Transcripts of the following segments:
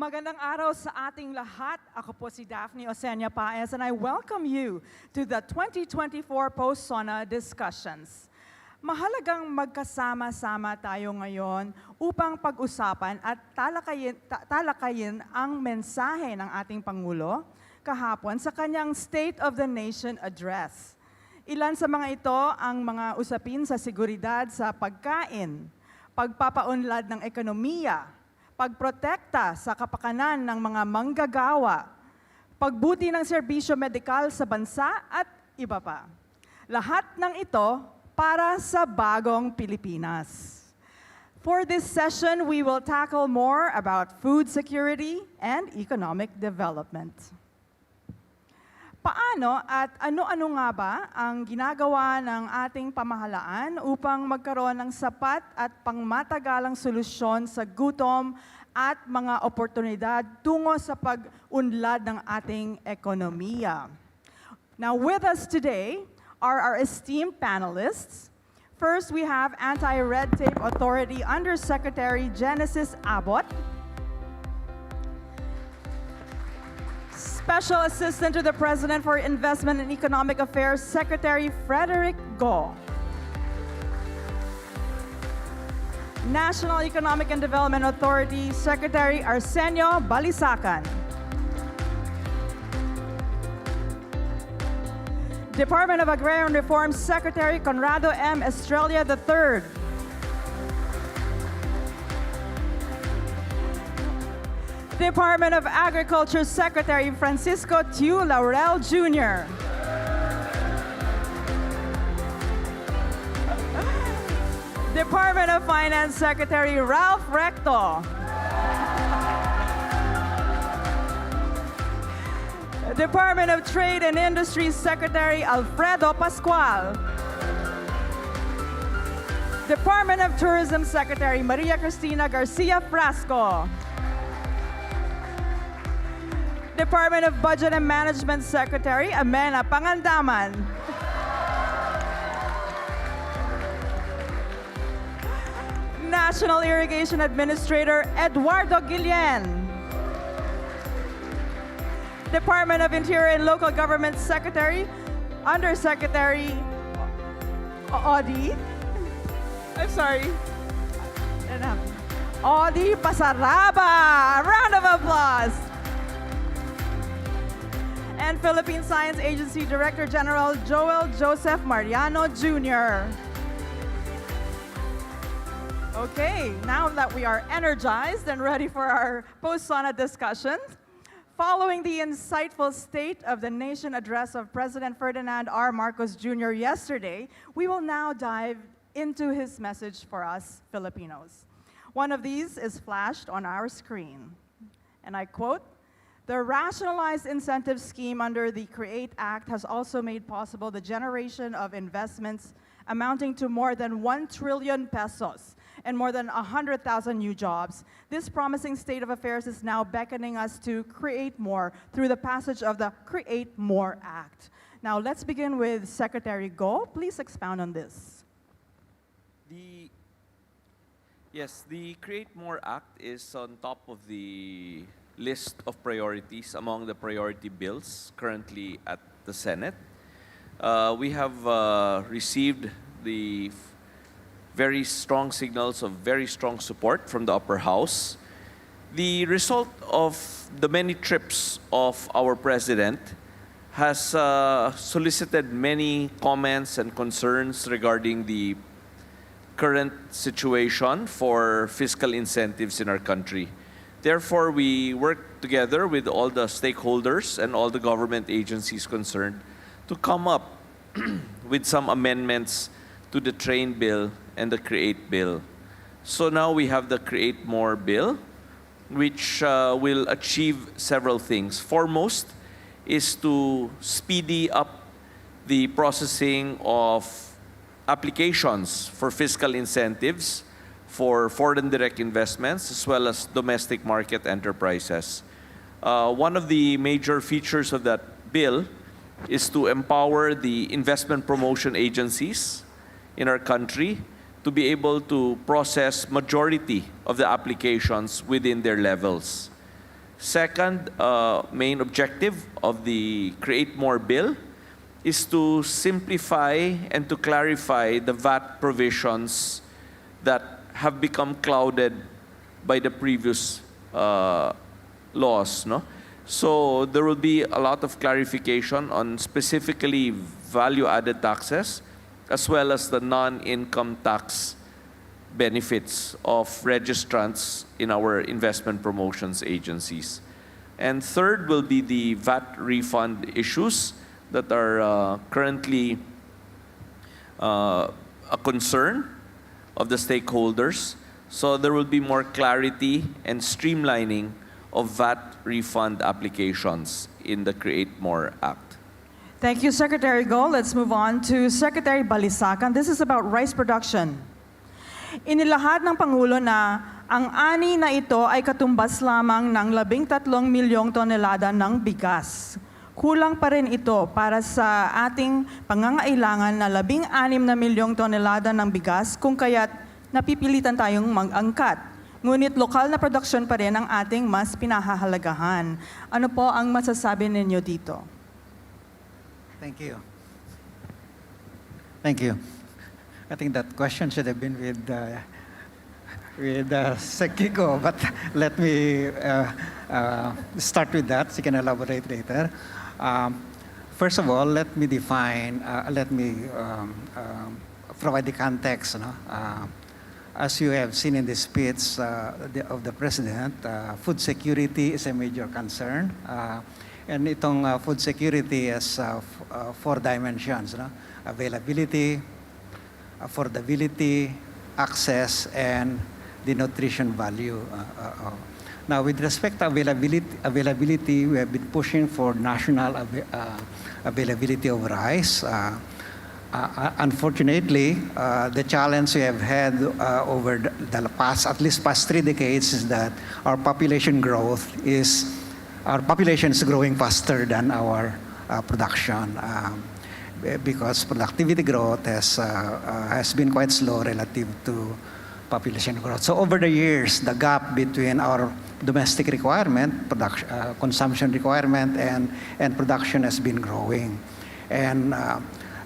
Magandang araw sa ating lahat. Ako po si Daphne Osenia Paez and I welcome you to the 2024 Post-SONA Discussions. Mahalagang magkasama-sama tayo ngayon upang pag-usapan at talakayin ang mensahe ng ating Pangulo kahapon sa kanyang State of the Nation Address. Ilan sa mga ito ang mga usapin sa seguridad sa pagkain, pagpapaunlad ng ekonomiya, pagprotekta sa kapakanan ng mga manggagawa, pagbuti ng serbisyo medikal sa bansa at iba pa. Lahat ng ito para sa bagong Pilipinas. For this session, we will tackle more about food security and economic development. Paano at ano-ano nga ba ang ginagawa ng ating pamahalaan upang magkaroon ng sapat at pangmatagalang solusyon sa gutom at mga oportunidad tungo sa pag-unlad ng ating ekonomiya? Now with us today are our esteemed panelists. First, we have Anti-Red Tape Authority Undersecretary Genesis Abbott, Special Assistant to the President for Investment and Economic Affairs, Secretary Frederick Go. National Economic and Development Authority, Secretary Arsenio Balisacan. Department of Agrarian Reform, Secretary Conrado M. Estrella III. Department of Agriculture Secretary Francisco Tiu Laurel Jr. Department of Finance Secretary Ralph Recto. Department of Trade and Industry Secretary Alfredo Pascual. Department of Tourism Secretary Maria Cristina Garcia Frasco. Department of Budget and Management Secretary Amena Pangandaman. National Irrigation Administrator Eduardo Guillen. Department of Interior and Local Government Secretary Undersecretary Audi. I'm sorry. Audi Pasaraba. A round of applause. And Philippine Science Agency Director General Joel Joseph Mariano Jr. Okay, now that we are energized and ready for our post-SONA discussions, following the insightful State of the Nation address of President Ferdinand R. Marcos Jr. yesterday, we will now dive into his message for us Filipinos. One of these is flashed on our screen, and I quote, "The rationalized incentive scheme under the CREATE Act has also made possible the generation of investments amounting to more than 1 trillion pesos and more than 100,000 new jobs. This promising state of affairs is now beckoning us to create more through the passage of the CREATE More Act." Now let's begin with Secretary Go. Please expound on this. The CREATE More Act is on top of the list of priorities among the priority bills currently at the Senate. We have received the very strong signals of very strong support from the upper house. The result of the many trips of our president has solicited many comments and concerns regarding the current situation for fiscal incentives in our country. Therefore, we work together with all the stakeholders and all the government agencies concerned to come up with some amendments to the Train Bill and the CREATE Bill. So now we have the CREATE More Bill, which will achieve several things. Foremost is to speedy up the processing of applications for fiscal incentives for foreign direct investments as well as domestic market enterprises. One of the major features of that bill is to empower the investment promotion agencies in our country to be able to process majority of the applications within their levels. Second main objective of the Create More bill is to simplify and to clarify the VAT provisions that have become clouded by the previous laws. No? So there will be a lot of clarification on specifically value-added taxes, as well as the non-income tax benefits of registrants in our investment promotions agencies. And third will be the VAT refund issues that are currently a concern of the stakeholders. So there will be more clarity and streamlining of VAT refund applications in the Create More Act. Thank you, Secretary Go. Let's move on to Secretary Balisacan. This is about rice production. Inilahad ng Pangulo na ang ani na ito ay katumbas lamang ng 13 milyong tonelada ng bigas. Kulang pa rin ito para sa ating pangangailangan na 16 na milyong tonelada ng bigas kung kaya't napipilitan tayong mag-angkat. Ngunit lokal na produksyon pa rin ang ating mas pinahahalagahan. Ano po ang masasabi ninyo dito? Thank you. Thank you. I think that question should have been with Sekiko, but let me start with that so you can elaborate later. First of all, let me define, provide the context. As you have seen in the speech of the President, food security is a major concern. And itong food security has 4 dimensions, availability, affordability, access, and the nutrition value. Now, with respect to availability, we have been pushing for national availability of rice. Unfortunately, the challenge we have had over the past, at least past 3 decades, is that our population is growing faster than our production. Because productivity growth has been quite slow relative to population growth. So over the years, the gap between our domestic requirement, consumption requirement, and production has been growing. And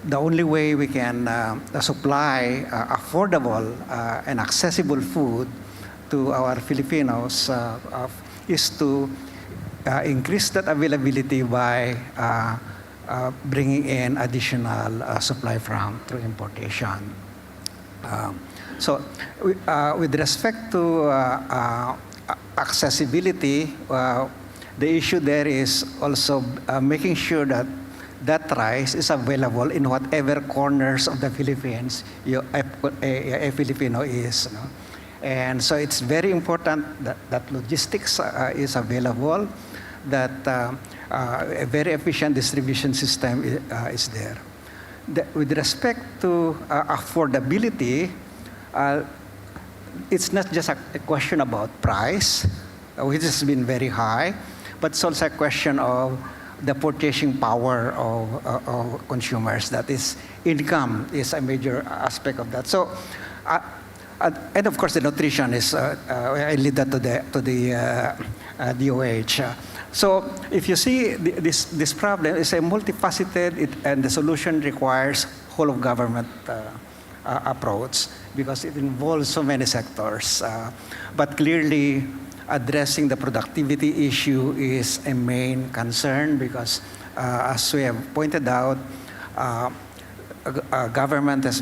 the only way we can supply affordable and accessible food to our Filipinos is to increase that availability by bringing in additional supply through importation. So with respect to accessibility, the issue there is also making sure that rice is available in whatever corners of the Philippines a Filipino is. And so it's very important that logistics is available, that a very efficient distribution system is there. With respect to affordability, it's not just a question about price, which has been very high, but it's also a question of the purchasing power of consumers. That is, income is a major aspect of that. So, and of course, the nutrition is. I lead that to the DOH. So, if you see this problem is a multifaceted, and the solution requires whole of government approach because it involves so many sectors. But clearly, addressing the productivity issue is a main concern because, as we have pointed out, government has,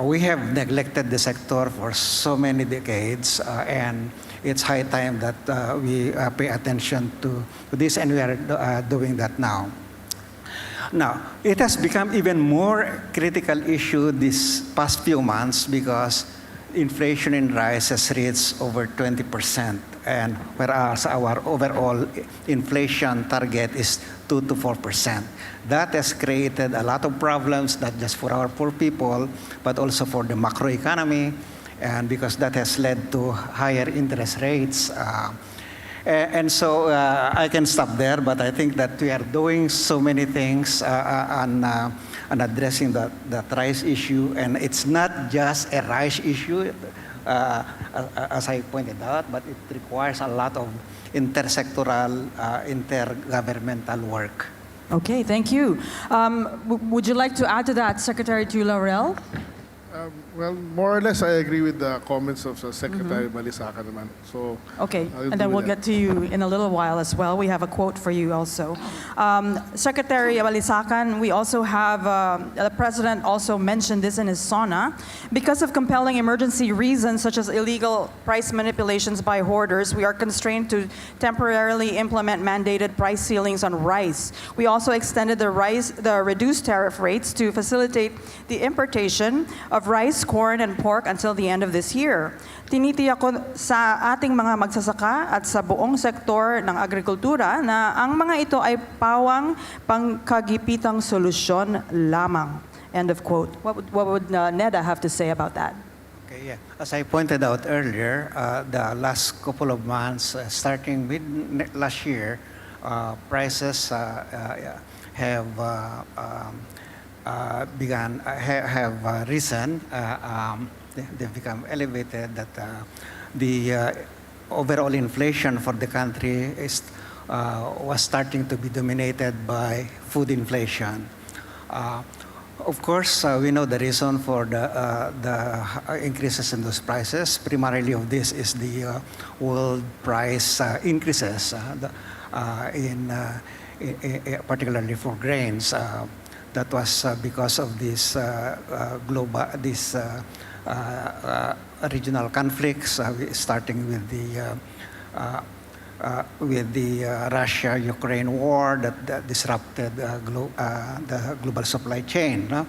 we have neglected the sector for so many decades, and it's high time that we pay attention to this, and we are doing that now. Now, it has become even more critical issue this past few months because inflation in rice has reached over 20%, and whereas our overall inflation target is 2 to 4%. That has created a lot of problems, not just for our poor people, but also for the macroeconomy, and because that has led to higher interest rates. And so I can stop there, but I think that we are doing so many things on addressing that rice issue, and it's not just a rice issue. as I pointed out, but it requires a lot of intersectoral, intergovernmental work. Okay, thank you. Would you like to add to that, Secretary Tu Laurel? Well, more or less, I agree with the comments of Secretary Balisacan naman. So, Okay, I'll and then do we'll that. get to you in a little while as well. We have a quote for you also. Secretary Balisacan, we also have, the President also mentioned this in his SONA. Because of compelling emergency reasons such as illegal price manipulations by hoarders, we are constrained to temporarily implement mandated price ceilings on rice. We also extended the reduced tariff rates to facilitate the importation of rice, corn, and pork until the end of this year. Tinitiyak ko sa ating mga magsasaka at sa buong sektor ng agrikultura na ang mga ito ay pawang pangkagipitang solusyon lamang. End of quote. What would Neda have to say about that? Okay, yeah. As I pointed out earlier, the last couple of months, starting with last year, prices have risen. They've become elevated. That the overall inflation for the country was starting to be dominated by food inflation. Of course, we know the reason for the increases in those prices. Primarily of this is the world price increases, particularly for grains. That was because of this regional conflicts, starting with the Russia-Ukraine war that disrupted the global supply chain. No?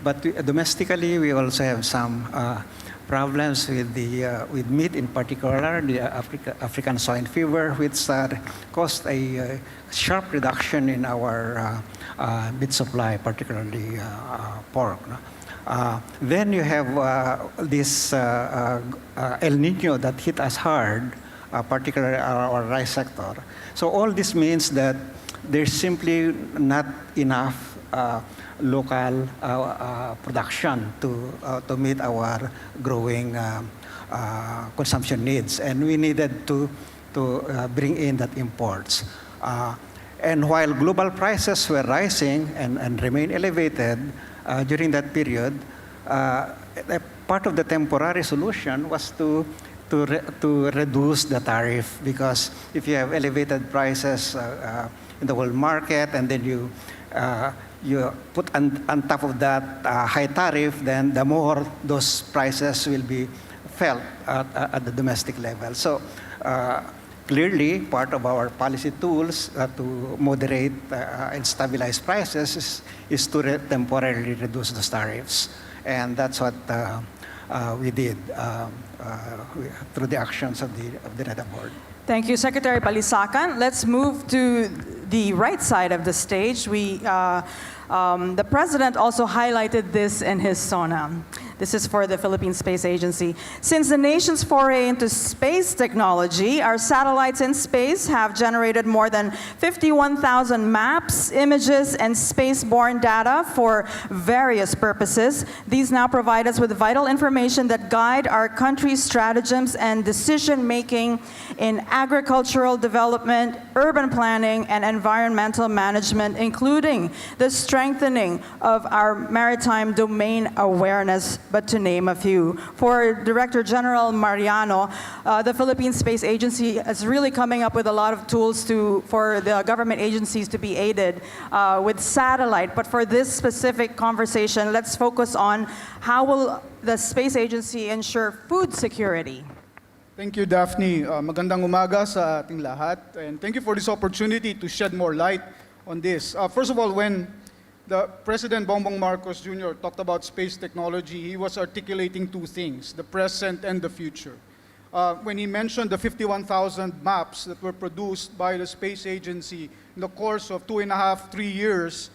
But domestically, we also have some problems with meat, in particular, the African swine fever, which caused a sharp reduction in our meat supply, particularly pork. No? Then you have this El Nino that hit us hard, particularly our rice sector. So all this means that there's simply not enough local production to meet our growing consumption needs, and we needed to bring in that imports. And while global prices were rising and remain elevated during that period, part of the temporary solution was to reduce the tariff, because if you have elevated prices in the world market and then you put on top of that high tariff, then the more those prices will be felt at the domestic level. So clearly, part of our policy tools to moderate and stabilize prices is to temporarily reduce those tariffs. And that's what we did through the actions of the NEDA board. Thank you, Secretary Balisacan. Let's move to the right side of the stage. The President also highlighted this in his SONA. This is for the Philippine Space Agency. Since the nation's foray into space technology, our satellites in space have generated more than 51,000 maps, images, and spaceborne data for various purposes. These now provide us with vital information that guide our country's stratagems and decision-making in agricultural development, urban planning, and environmental management, including the strengthening of our maritime domain awareness, but to name a few. For Director General Mariano, the Philippine Space Agency is really coming up with a lot of tools for the government agencies to be aided with satellite. But for this specific conversation, let's focus on how will the Space Agency ensure food security. Thank you, Daphne. Magandang umaga sa ating lahat. And thank you for this opportunity to shed more light on this. First of all, when the President Bongbong Marcos Jr. talked about space technology, he was articulating two things, the present and the future. When he mentioned the 51,000 maps that were produced by the Space Agency in the course of 2.5, 3 years,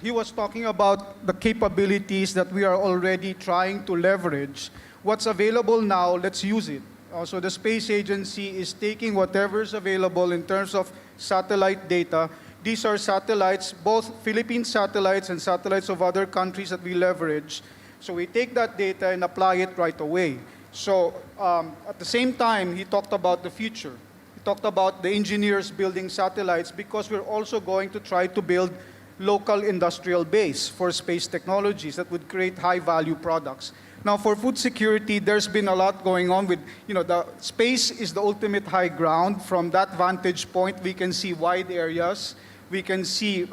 he was talking about the capabilities that we are already trying to leverage. What's available now, let's use it. So the Space Agency is taking whatever is available in terms of satellite data. These are satellites, both Philippine satellites and satellites of other countries that we leverage, So we take that data and apply it right away. So at the same time, he talked about the future. He talked about the engineers building satellites because we're also going to try to build local industrial base for space technologies that would create high-value products. Now, for food security, there's been a lot going on with, the space is the ultimate high ground. From that vantage point, we can see wide areas. We can see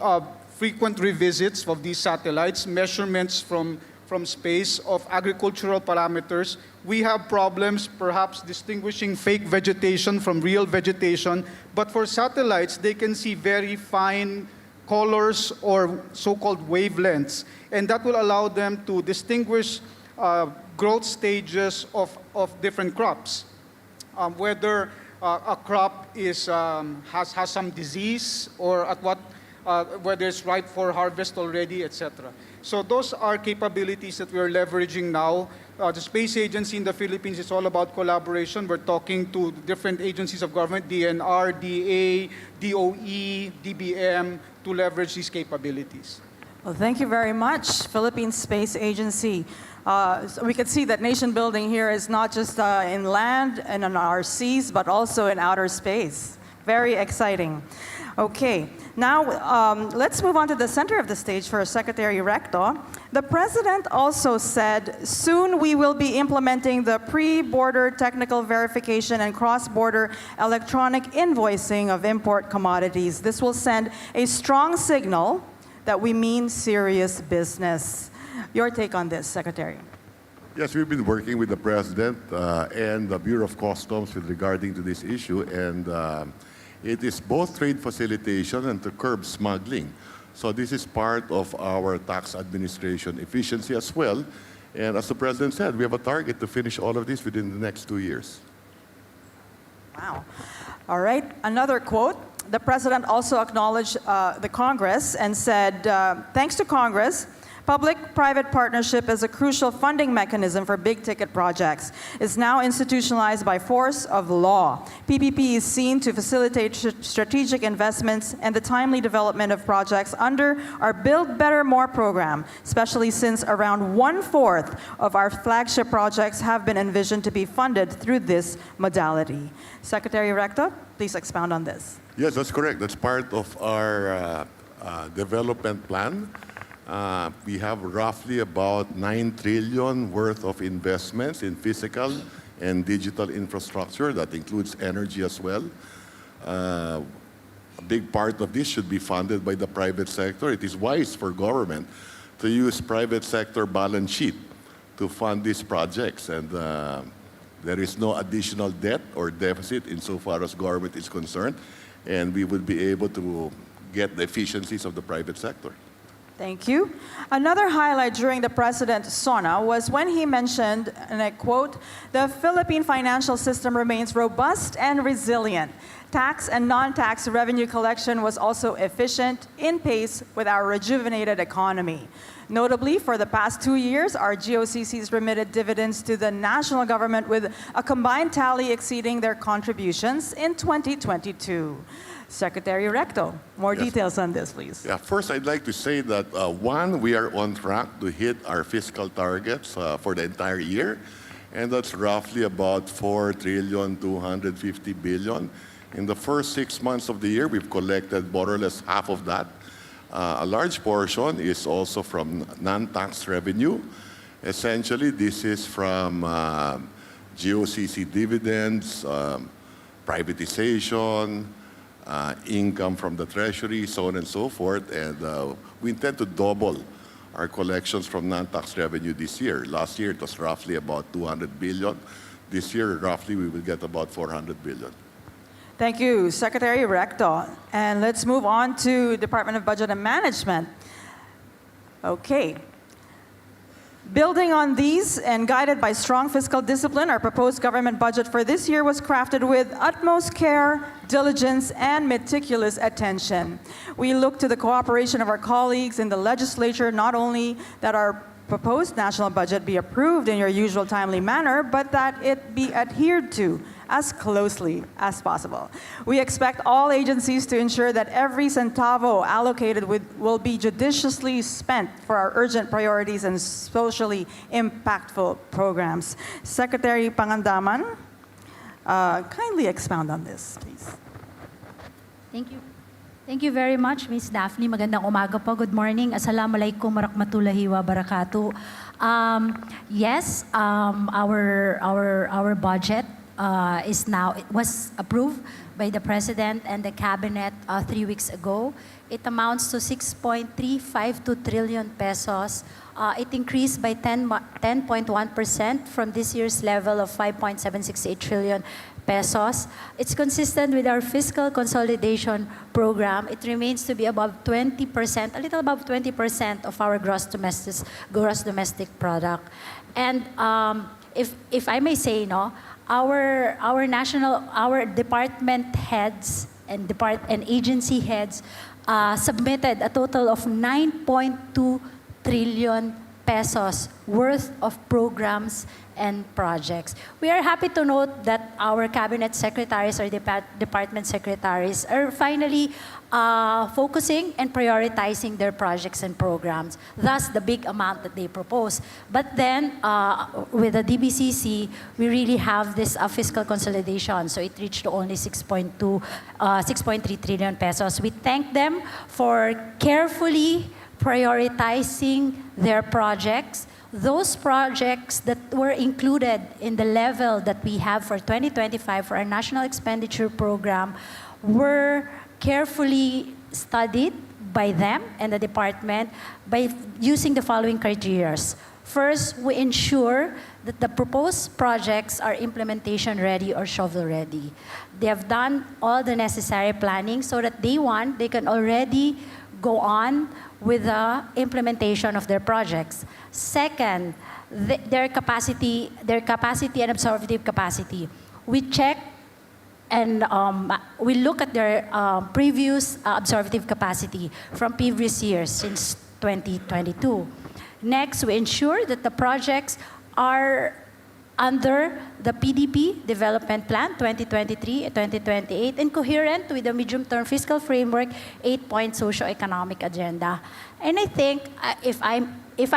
frequent revisits of these satellites, measurements from space of agricultural parameters. We have problems perhaps distinguishing fake vegetation from real vegetation, but for satellites, they can see very fine colors or so-called wavelengths, and that will allow them to distinguish growth stages of different crops. Whether a crop has some disease or whether it's ripe for harvest already, etc. So those are capabilities that we're leveraging now. The Space Agency in the Philippines is all about collaboration. We're talking to different agencies of government, DNR, DA, DOE, DBM, to leverage these capabilities. Well, thank you very much, Philippine Space Agency. So we can see that nation building here is not just in land and on our seas, but also in outer space. Very exciting. Okay, now let's move on to the center of the stage for Secretary Recto. The President also said, soon we will be implementing the pre-border technical verification and cross-border electronic invoicing of import commodities. This will send a strong signal that we mean serious business. Your take on this, Secretary? Yes, we've been working with the President and the Bureau of Customs with regarding to this issue, and it is both trade facilitation and to curb smuggling. So this is part of our tax administration efficiency as well. And as the President said, we have a target to finish all of this within the next 2 years. Wow. All right, another quote. The President also acknowledged the Congress and said, thanks to Congress, public-private partnership is a crucial funding mechanism for big-ticket projects. It's now institutionalized by force of law. PPP is seen to facilitate strategic investments and the timely development of projects under our Build Better More program, especially since around 1/4 of our flagship projects have been envisioned to be funded through this modality. Secretary Recto, please expound on this. Yes, that's correct. That's part of our development plan. We have roughly about 9 trillion worth of investments in physical and digital infrastructure. That includes energy as well. A big part of this should be funded by the private sector. It is wise for government to use private sector balance sheet to fund these projects. And there is no additional debt or deficit insofar as government is concerned. And we would be able to get the efficiencies of the private sector. Thank you. Another highlight during the President's SONA was when he mentioned, and I quote, the Philippine financial system remains robust and resilient. Tax and non-tax revenue collection was also efficient, in pace with our rejuvenated economy. Notably, for the past 2 years, our GOCCs remitted dividends to the national government with a combined tally exceeding their contributions in 2022. Secretary Recto, more details on this, please. Yeah, first I'd like to say that one, we are on track to hit our fiscal targets for the entire year, and that's roughly about 4,250 billion. In the first 6 months of the year, we've collected more or less half of that. A large portion is also from non-tax revenue. Essentially, this is from GOCC dividends, privatization, income from the Treasury, so on and so forth. And we intend to double our collections from non-tax revenue this year. Last year, it was roughly about 200 billion. This year, roughly, we will get about 400 billion. Thank you, Secretary Recto. And let's move on to Department of Budget and Management. Okay. Building on these and guided by strong fiscal discipline, our proposed government budget for this year was crafted with utmost care, diligence, and meticulous attention. We look to the cooperation of our colleagues in the legislature, not only that our proposed national budget be approved in your usual timely manner, but that it be adhered to as closely as possible. We expect all agencies to ensure that every centavo allocated will be judiciously spent for our urgent priorities and socially impactful programs. Secretary Pangandaman, kindly expound on this, please. Thank you. Thank you very much, Ms. Daphne. Magandang umaga po. Good morning. Assalamualaikum warahmatullahi wabarakatuh. Yes, our budget it was approved by the President and the Cabinet 3 weeks ago. It amounts to 6.352 trillion pesos. It increased by 10.1% from this year's level of 5.768 trillion pesos. It's consistent with our fiscal consolidation program. It remains to be above 20%, a little above 20% of our gross domestic product. And if I may say, no, our department heads and agency heads submitted a total of 9.2 trillion pesos worth of programs and projects. We are happy to note that our cabinet secretaries or department secretaries are finally focusing and prioritizing their projects and programs, thus the big amount that they propose. But then with the DBCC, we really have this fiscal consolidation, so it reached only 6.3 trillion pesos. We thank them for carefully prioritizing their projects. Those projects that were included in the level that we have for 2025 for our national expenditure program were carefully studied by them and the department by using the following criteria. First, we ensure that the proposed projects are implementation ready or shovel ready. They have done all the necessary planning so that day one, they can already go on with the implementation of their projects. Second, their capacity and absorptive capacity. We check and we look at their previous absorptive capacity from previous years since 2022. Next, we ensure that the projects are under the PDP Development Plan 2023-2028 and coherent with the medium-term fiscal framework 8-point socio-economic agenda. And I think, if I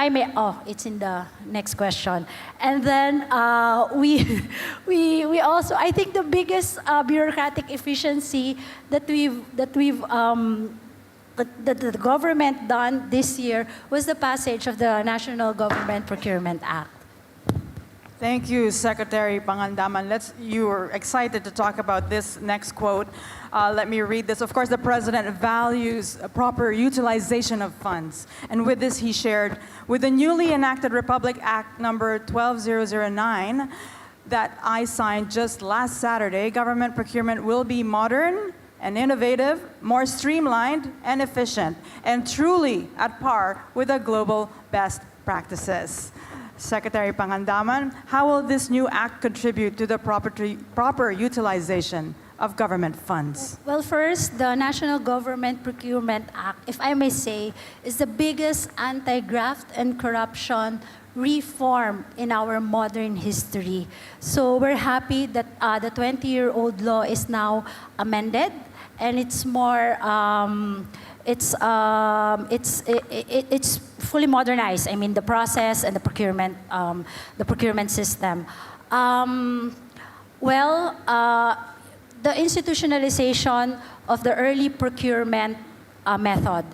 may, it's in the next question. And then we also, I think the biggest bureaucratic efficiency that the government done this year was the passage of the National Government Procurement Act. Thank you, Secretary Pangandaman. You were excited to talk about this next quote. Let me read this. Of course, the President values a proper utilization of funds. And with this, he shared, with the newly enacted Republic Act number 12009 that I signed just last Saturday, government procurement will be modern and innovative, more streamlined and efficient, and truly at par with the global best practices. Secretary Pangandaman, how will this new act contribute to the proper utilization of government funds? Well, first, the National Government Procurement Act, if I may say, is the biggest anti-graft and corruption reform in our modern history. So we're happy that the 20-year-old law is now amended, and it's more it's fully modernized. I mean, the process and the procurement system. The institutionalization of the early procurement method.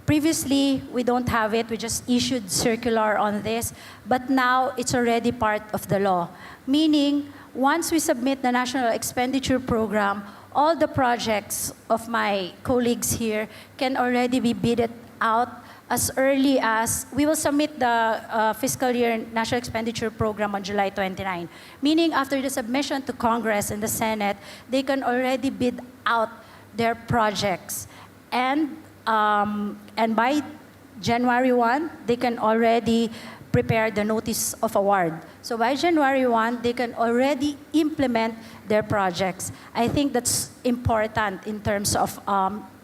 Previously, we don't have it. We just issued circular on this, but now it's already part of the law. Meaning, once we submit the National Expenditure Program, all the projects of my colleagues here can already be bidded out as early as we will submit the fiscal year National Expenditure Program on July 29. Meaning after the submission to Congress and the Senate, they can already bid out their projects. And by January 1, they can already prepare the notice of award. So by January 1, they can already implement their projects. I think that's important in terms of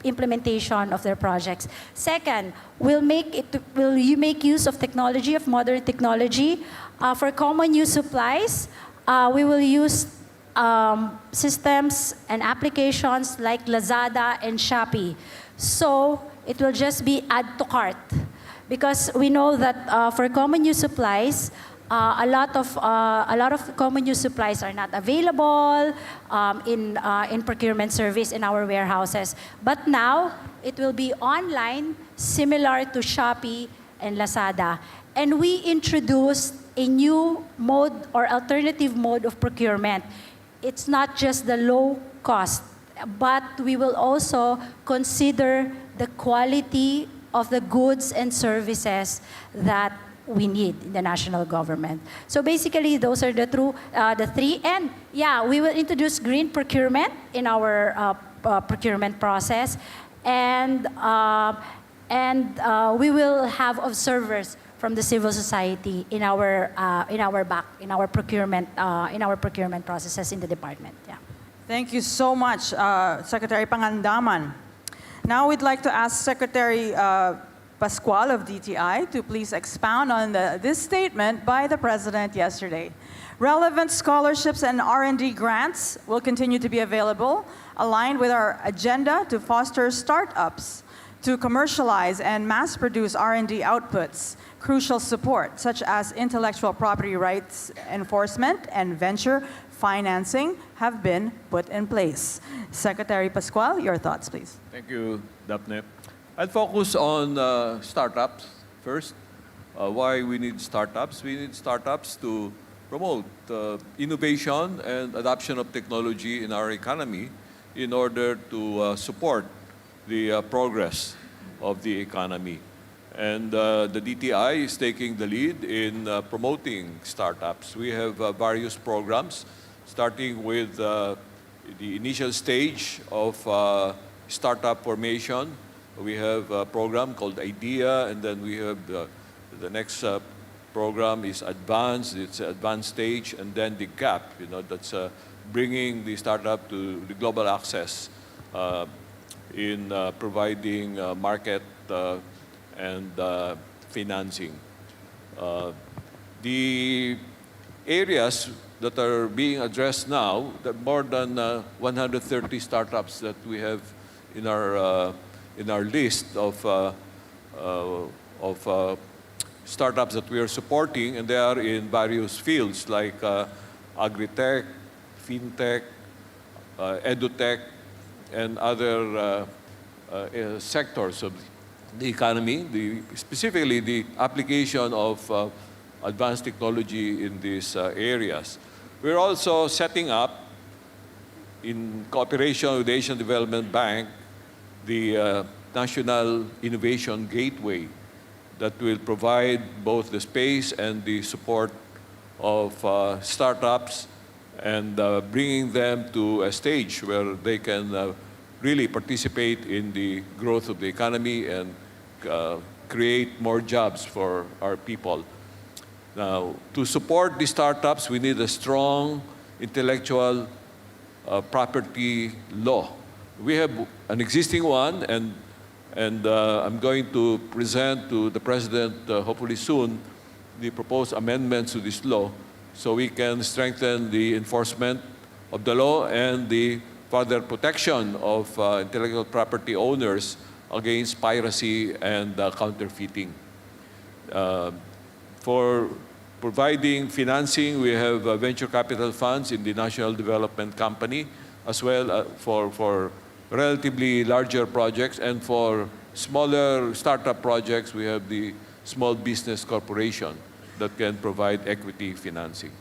implementation of their projects. Second, will you make use of modern technology? For common use supplies, we will use systems and applications like Lazada and Shopee. So it will just be add to cart. Because we know that for common use supplies, a lot of common use supplies are not available in procurement service in our warehouses. But now it will be online, similar to Shopee and Lazada. And we introduced a new mode or alternative mode of procurement. It's not just the low cost, but we will also consider the quality of the goods and services that we need in the national government. So basically, those are the three. And yeah, we will introduce green procurement in our procurement process, and we will have observers from the civil society in our procurement processes in the department. Yeah. Thank you so much, Secretary Pangandaman. Now we'd like to ask Secretary Pascual of DTI to please expound on this statement by the President yesterday. Relevant scholarships and R&D grants will continue to be available, aligned with our agenda to foster startups, to commercialize and mass-produce R&D outputs. Crucial support, such as intellectual property rights enforcement and venture financing, have been put in place. Secretary Pascual, your thoughts, please. Thank you, Daphne. I'll focus on startups first. Why we need startups? We need startups to promote innovation and adoption of technology in our economy in order to support the progress of the economy. And the DTI is taking the lead in promoting startups. We have various programs, starting with the initial stage of startup formation. We have a program called IDEA, and then we have the next program is advanced. It's advanced stage, and then the GAP. That's bringing the startup to the global access in providing market and financing. The areas that are being addressed now, the more than 130 startups that we have in our list of startups that we are supporting, and they are in various fields like agri-tech, fintech, edutech, and other sectors of the economy, specifically the application of advanced technology in these areas. We're also setting up, in cooperation with the Asian Development Bank, the National Innovation Gateway that will provide both the space and the support of startups and bringing them to a stage where they can really participate in the growth of the economy and create more jobs for our people. Now, to support the startups, we need a strong intellectual property law. We have an existing one, and I'm going to present to the President, hopefully soon, the proposed amendments to this law so we can strengthen the enforcement of the law and the further protection of intellectual property owners against piracy and counterfeiting. For providing financing, we have venture capital funds in the National Development Company, as well for relatively larger projects, and for smaller startup projects, we have the Small Business Corporation that can provide equity financing.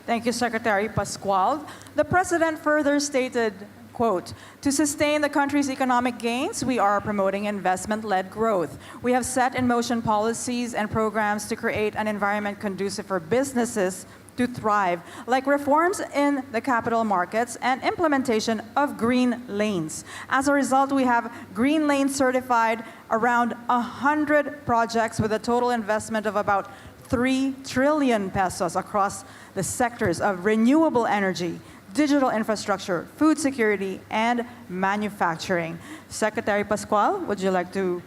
Thank you, Secretary Pascual. The President further stated, quote, "To sustain the country's economic gains, we are promoting investment-led growth. We have set in motion policies and programs to create an environment conducive for businesses to thrive, like reforms in the capital markets and implementation of green lanes. As a result, we have green lanes certified around 100 projects with a total investment of about 3 trillion pesos across the sectors of renewable energy, digital infrastructure, food security, and manufacturing." Secretary Pascual, would you like to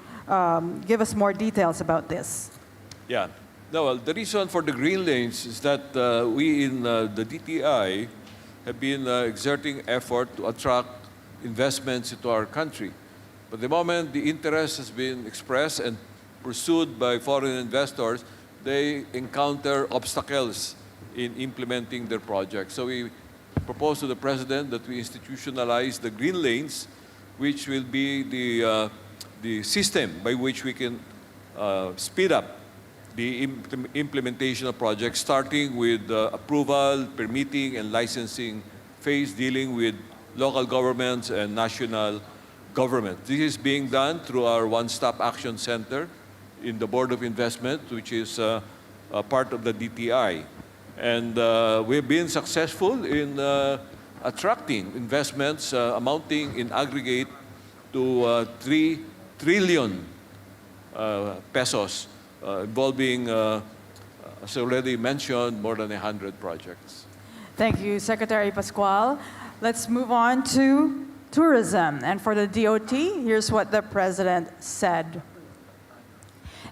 give us more details about this? Yeah. No, well, the reason for the green lanes is that we in the DTI have been exerting effort to attract investments into our country. But the moment the interest has been expressed and pursued by foreign investors, they encounter obstacles in implementing their projects. So we propose to the President that we institutionalize the green lanes, which will be the system by which we can speed up the implementation of projects, starting with approval, permitting, and licensing phase dealing with local governments and national government. This is being done through our One-Stop Action Center in the Board of Investment, which is a part of the DTI. And we've been successful in attracting investments amounting in aggregate to 3 trillion pesos, involving, as already mentioned, more than 100 projects. Thank you, Secretary Pascual. Let's move on to tourism. And for the DOT, here's what the President said.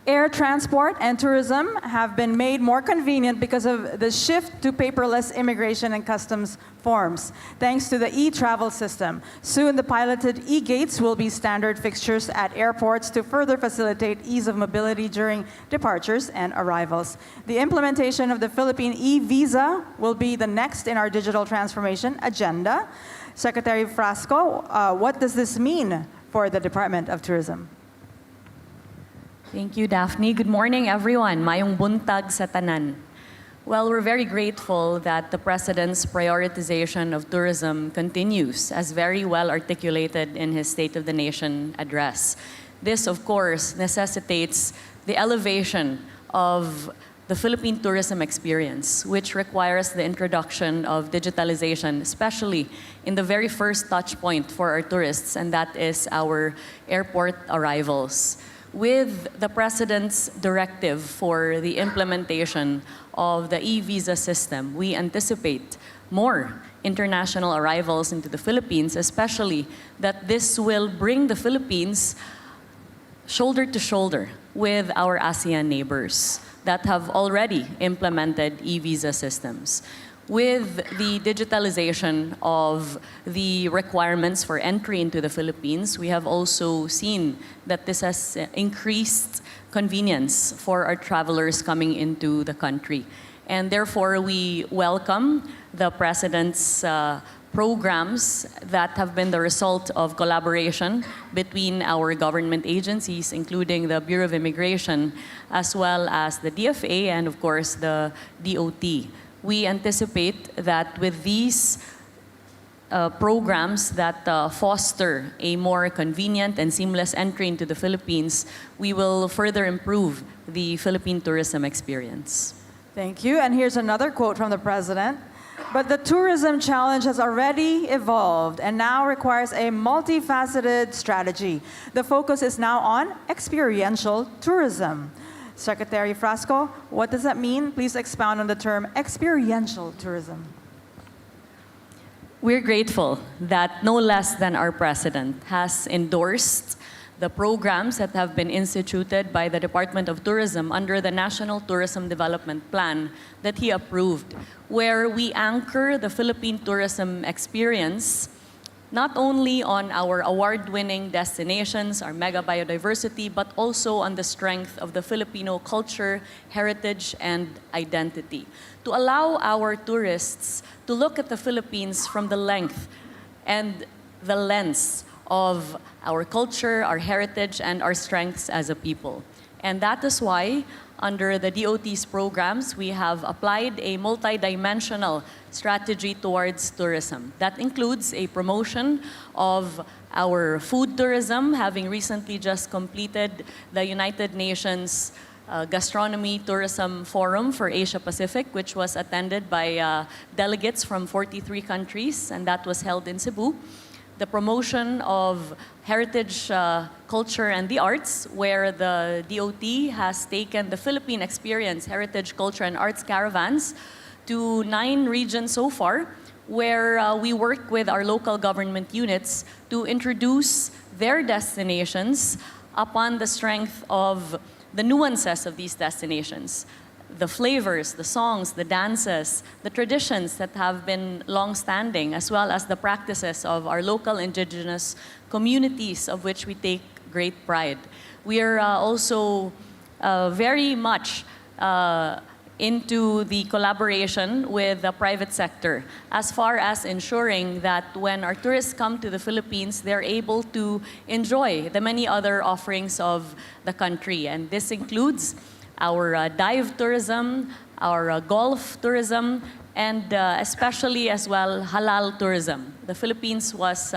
Air transport and tourism have been made more convenient because of the shift to paperless immigration and customs forms, thanks to the e-travel system. Soon, the piloted e-gates will be standard fixtures at airports to further facilitate ease of mobility during departures and arrivals. The implementation of the Philippine e-visa will be the next in our digital transformation agenda. Secretary Frasco, what does this mean for the Department of Tourism? Thank you, Daphne. Good morning, everyone. Mayong buntag sa tanan. Well, we're very grateful that the President's prioritization of tourism continues, as very well articulated in his State of the Nation address. This, of course, necessitates the elevation of the Philippine tourism experience, which requires the introduction of digitalization, especially in the very first touch point for our tourists, and that is our airport arrivals. With the President's directive for the implementation of the e-visa system, we anticipate more international arrivals into the Philippines, especially that this will bring the Philippines shoulder to shoulder with our ASEAN neighbors that have already implemented e-visa systems. With the digitalization of the requirements for entry into the Philippines, we have also seen that this has increased convenience for our travelers coming into the country. And therefore, we welcome the President's programs that have been the result of collaboration between our government agencies, including the Bureau of Immigration, as well as the DFA and, of course, the DOT. We anticipate that with these programs that foster a more convenient and seamless entry into the Philippines, we will further improve the Philippine tourism experience. Thank you. And here's another quote from the President. But the tourism challenge has already evolved and now requires a multifaceted strategy. The focus is now on experiential tourism. Secretary Frasco, what does that mean? Please expound on the term experiential tourism. We're grateful that no less than our President has endorsed the programs that have been instituted by the Department of Tourism under the National Tourism Development Plan that he approved, where we anchor the Philippine tourism experience not only on our award-winning destinations, our mega biodiversity, but also on the strength of the Filipino culture, heritage, and identity. To allow our tourists to look at the Philippines from the length and the lens of our culture, our heritage, and our strengths as a people. And that is why, under the DOT's programs, we have applied a multidimensional strategy towards tourism. That includes a promotion of our food tourism, having recently just completed the United Nations Gastronomy Tourism Forum for Asia Pacific, which was attended by delegates from 43 countries, and that was held in Cebu. The promotion of heritage culture and the arts, where the DOT has taken the Philippine Experience Heritage, Culture, and Arts Caravans to 9 regions so far, where we work with our local government units to introduce their destinations upon the strength of the nuances of these destinations. the flavors, the songs, the dances, the traditions that have been long-standing, as well as the practices of our local indigenous communities, of which we take great pride. We are also very much into the collaboration with the private sector as far as ensuring that when our tourists come to the Philippines, they're able to enjoy the many other offerings of the country. And this includes our dive tourism, our golf tourism, and especially as well halal tourism. The Philippines was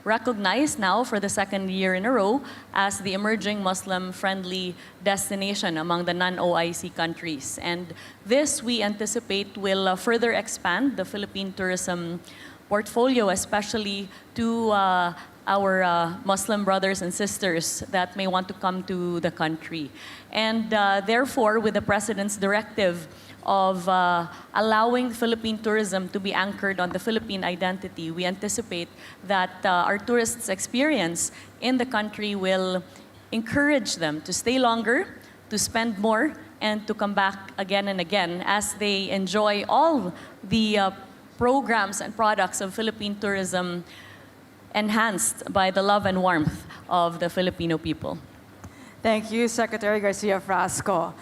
recognized now for the second year in a row as the emerging Muslim-friendly destination among the non-OIC countries. And this, we anticipate, will further expand the Philippine tourism portfolio, especially to our Muslim brothers and sisters that may want to come to the country. And therefore, with the President's directive of allowing Philippine tourism to be anchored on the Philippine identity, we anticipate that our tourists' experience in the country will encourage them to stay longer, to spend more, and to come back again and again as they enjoy all the programs and products of Philippine tourism enhanced by the love and warmth of the Filipino people. Thank you, Secretary Garcia Frasco.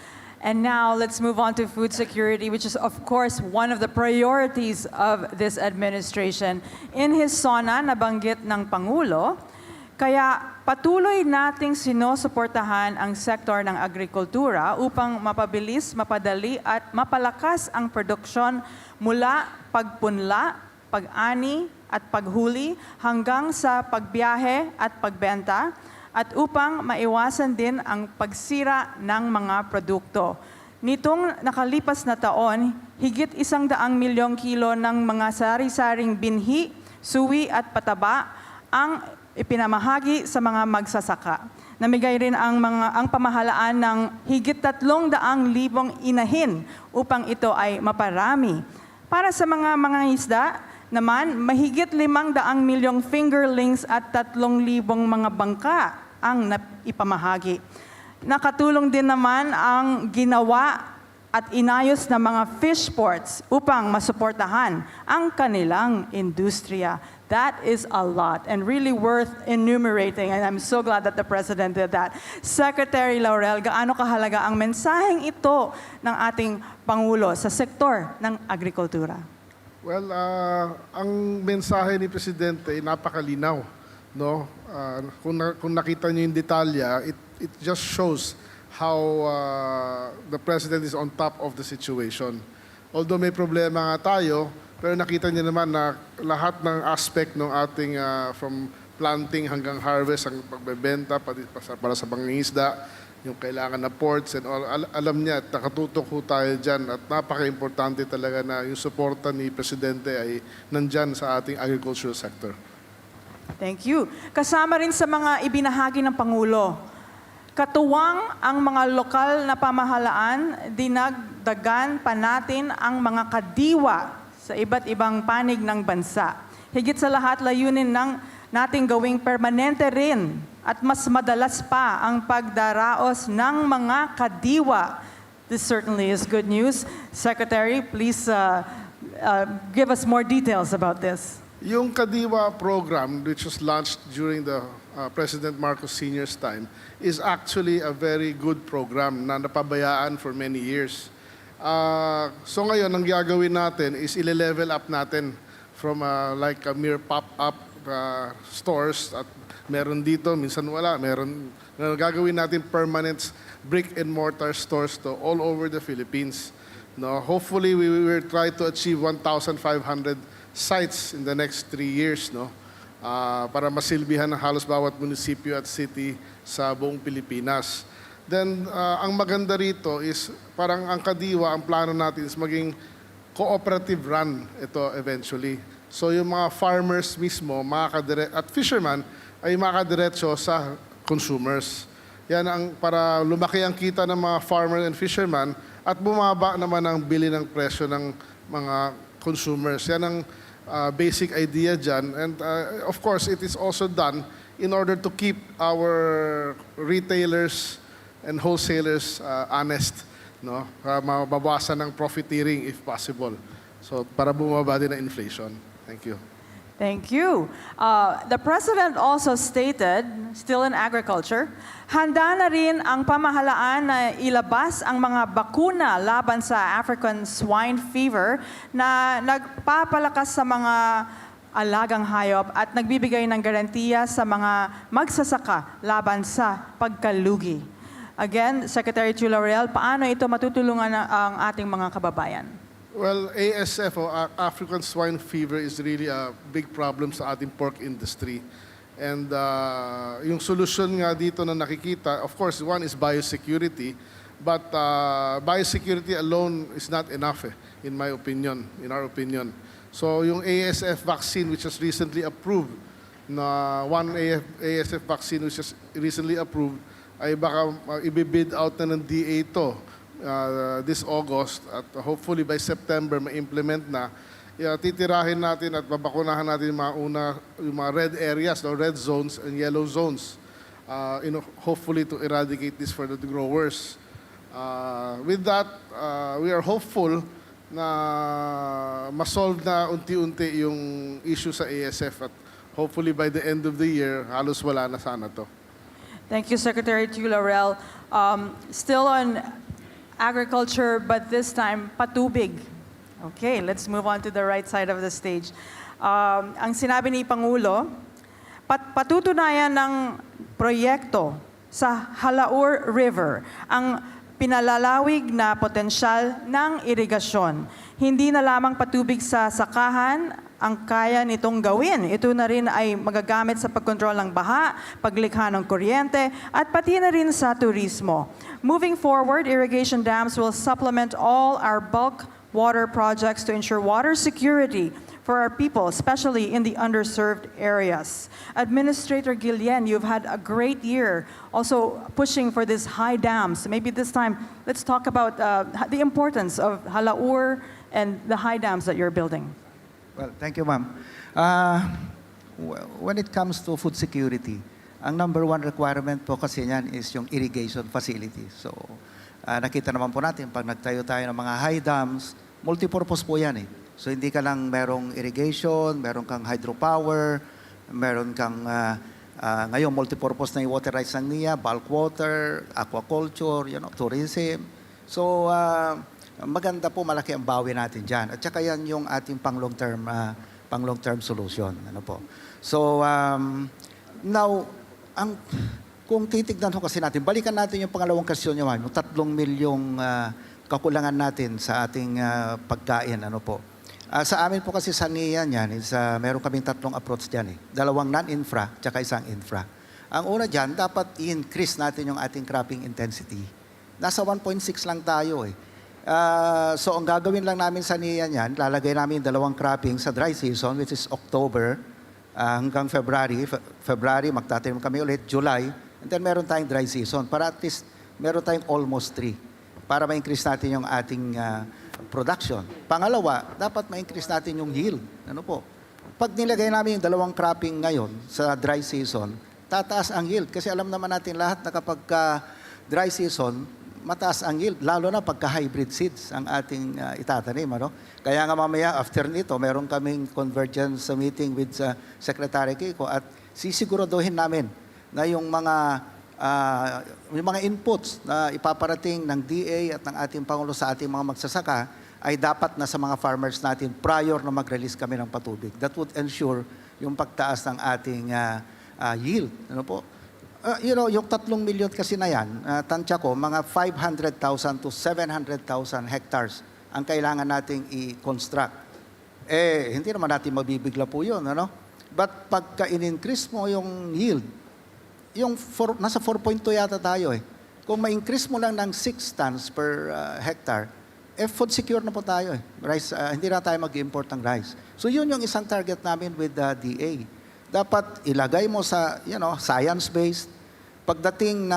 And now let's move on to food security, which is of course one of the priorities of this administration. In his SONA, nabanggit ng Pangulo, kaya patuloy nating sinusuportahan ang sektor ng agrikultura upang mapabilis, mapadali at mapalakas ang produksyon mula pagpunla, pag-ani at paghuli hanggang sa pagbiyahe at pagbenta, at upang maiwasan din ang pagsira ng mga produkto. Nitong nakalipas na taon, higit 100 milyong kilo ng mga sari-saring binhi, suwi at pataba ang ipinamahagi sa mga magsasaka. Namigay rin ang pamahalaan ng higit 300,000 inahin upang ito ay maparami. Para sa mga isda naman, mahigit 500 milyong fingerlings at 3,000 mga bangka ang ipamahagi. Nakatulong din naman ang ginawa at inayos na mga fish ports upang masuportahan ang kanilang industriya. That is a lot and really worth enumerating, and I'm so glad that the President did that. Secretary Laurel, gaano kahalaga ang mensaheng ito ng ating Pangulo sa sektor ng agrikultura? Well, ang mensahe ni Presidente ay napakalinaw, no? Kung nakita niyo yung detalya, it just shows how the President is on top of the situation. Although may problema nga tayo, pero nakita niyo naman na lahat ng aspect ng ating from planting hanggang harvest, ang pagbebenta para sa pangingisda, yung kailangan na ports and all, alam niya at nakatutok ho tayo dyan at napaka-importante talaga na yung suporta ni Presidente ay nandyan sa ating agricultural sector. Thank you. Kasama rin sa mga ibinahagi ng Pangulo, katuwang ang mga lokal na pamahalaan, dinagdagan pa natin ang mga kadiwa sa iba't ibang panig ng bansa. Higit sa lahat, layunin nating gawing permanente rin at mas madalas pa ang pagdaraos ng mga kadiwa. This certainly is good news. Secretary, please give us more details about this. Yung Kadiwa program, which was launched during the President Marcos Sr.'s time, is actually a very good program na napabayaan for many years. So ngayon, ang gagawin natin is ile-level up natin from like a mere pop-up stores at meron dito, minsan wala, meron gagawin natin permanent brick-and-mortar stores to all over the Philippines. No, hopefully we will try to achieve 1,500 sites in the next 3 years, no? Para masilbihan ng halos bawat munisipyo at city sa buong Pilipinas. Then, ang maganda rito is parang ang Kadiwa, ang plano natin is maging cooperative run ito eventually. So yung mga farmers mismo at fishermen ay makadiretso sa consumers. Yan ang para lumaki ang kita ng mga farmers and fishermen at bumaba naman ang bili ng presyo ng mga consumers. Yan ang basic idea dyan. And of course, it is also done in order to keep our retailers and wholesalers honest. no? Mabawasan ng profiteering if possible. So para bumaba din ang inflation. Thank you. Thank you. The President also stated, still in agriculture, handa na rin ang pamahalaan na ilabas ang mga bakuna laban sa African swine fever na nagpapalakas sa mga alagang hayop at nagbibigay ng garantiya sa mga magsasaka laban sa pagkalugi. Again, Secretary Chu Laurel, paano ito matutulungan ang ating mga kababayan? Well, ASF o African swine fever is really a big problem sa ating pork industry. And yung solution nga dito na nakikita, of course, one is biosecurity. But biosecurity alone is not enough, in my opinion, in our opinion. So yung ASF vaccine which was recently approved, ASF vaccine which was recently approved, ay baka ibibid out na ng DA ito this August at hopefully by September ma-implement na. Titirahin natin at babakunahan natin yung mga red areas, red zones and yellow zones, hopefully to eradicate this for the growers. With that, we are hopeful na masolve na unti-unti yung issue sa ASF at hopefully by the end of the year, halos wala na sana to. Thank you, Secretary Chu Laurel. Still on agriculture, but this time patubig. Okay, let's move on to the right side of the stage. Ang sinabi ni Pangulo, patutunayan ng proyekto sa Halaur River ang pinalalawig na potensyal ng irigasyon. Hindi na lamang patubig sa sakahan ang kaya nitong gawin. Ito na rin ay magagamit sa pagkontrol ng baha, paglikha ng kuryente, at pati na rin sa turismo. Moving forward, irrigation dams will supplement all our bulk water projects to ensure water security for our people, especially in the underserved areas. Administrator Guillen, you've had a great year also pushing for these high dams. Maybe this time, let's talk about the importance of Halaur and the high dams that you're building. Well, thank you, ma'am. When it comes to food security, ang number one requirement po kasi niyan is yung irrigation facility. So, nakita naman po natin, pag nagtayo tayo ng mga high dams, multipurpose po yan eh. So, hindi ka lang merong irrigation, meron kang hydropower, meron kang ngayon multipurpose na yung water rights ng NIA, bulk water, aquaculture, tourism. So, maganda po, malaki ang bawi natin dyan. At saka yan yung ating pang long term solution. Ano po. So, now, kung titignan ho kasi natin, balikan natin yung pangalawang question nyo, yung 3 milyong kakulangan natin sa ating pagkain. Ano po. Sa amin po kasi sa NIA yan, meron kaming 3 approach dyan. 2 non-infra, tsaka 1 infra. Ang una dyan, dapat i-increase natin yung ating cropping intensity. Nasa 1.6 lang tayo eh. So, ang gagawin lang namin sa NIA niyan, lalagay namin 2 cropping sa dry season, which is October hanggang February. February, magtatanim kami ulit, July, and then meron tayong dry season para at least meron tayong almost 3 para ma-increase natin yung ating production. Pangalawa, dapat ma-increase natin yung yield. Ano po? Pag nilagay namin yung 2 cropping ngayon sa dry season, tataas ang yield. Kasi alam naman natin lahat na kapag dry season, mataas ang yield, lalo na pagka hybrid seeds ang ating itatanim. Ano? Kaya nga mamaya, after nito, meron kaming convergence meeting with Secretary Kiko at sisiguraduhin namin na yung mga inputs na ipaparating ng DA at ng ating Pangulo sa ating mga magsasaka ay dapat na sa mga farmers natin prior na mag-release kami ng patubig. That would ensure yung pagtaas ng ating yield. Ano po? Yung 3 milyon kasi na yan, tansya ko, mga 500,000 to 700,000 hectares ang kailangan nating i-construct. Hindi naman natin mabibigla po yun, ano? But pagka in-increase mo yung yield, nasa 4.2 yata tayo eh. Kung ma-increase mo lang ng 6 tons per hectare, food secure na po tayo eh. Rice, hindi na tayo mag-import ng rice. So yun yung isang target namin with the DA. Dapat ilagay mo sa, science-based. Pagdating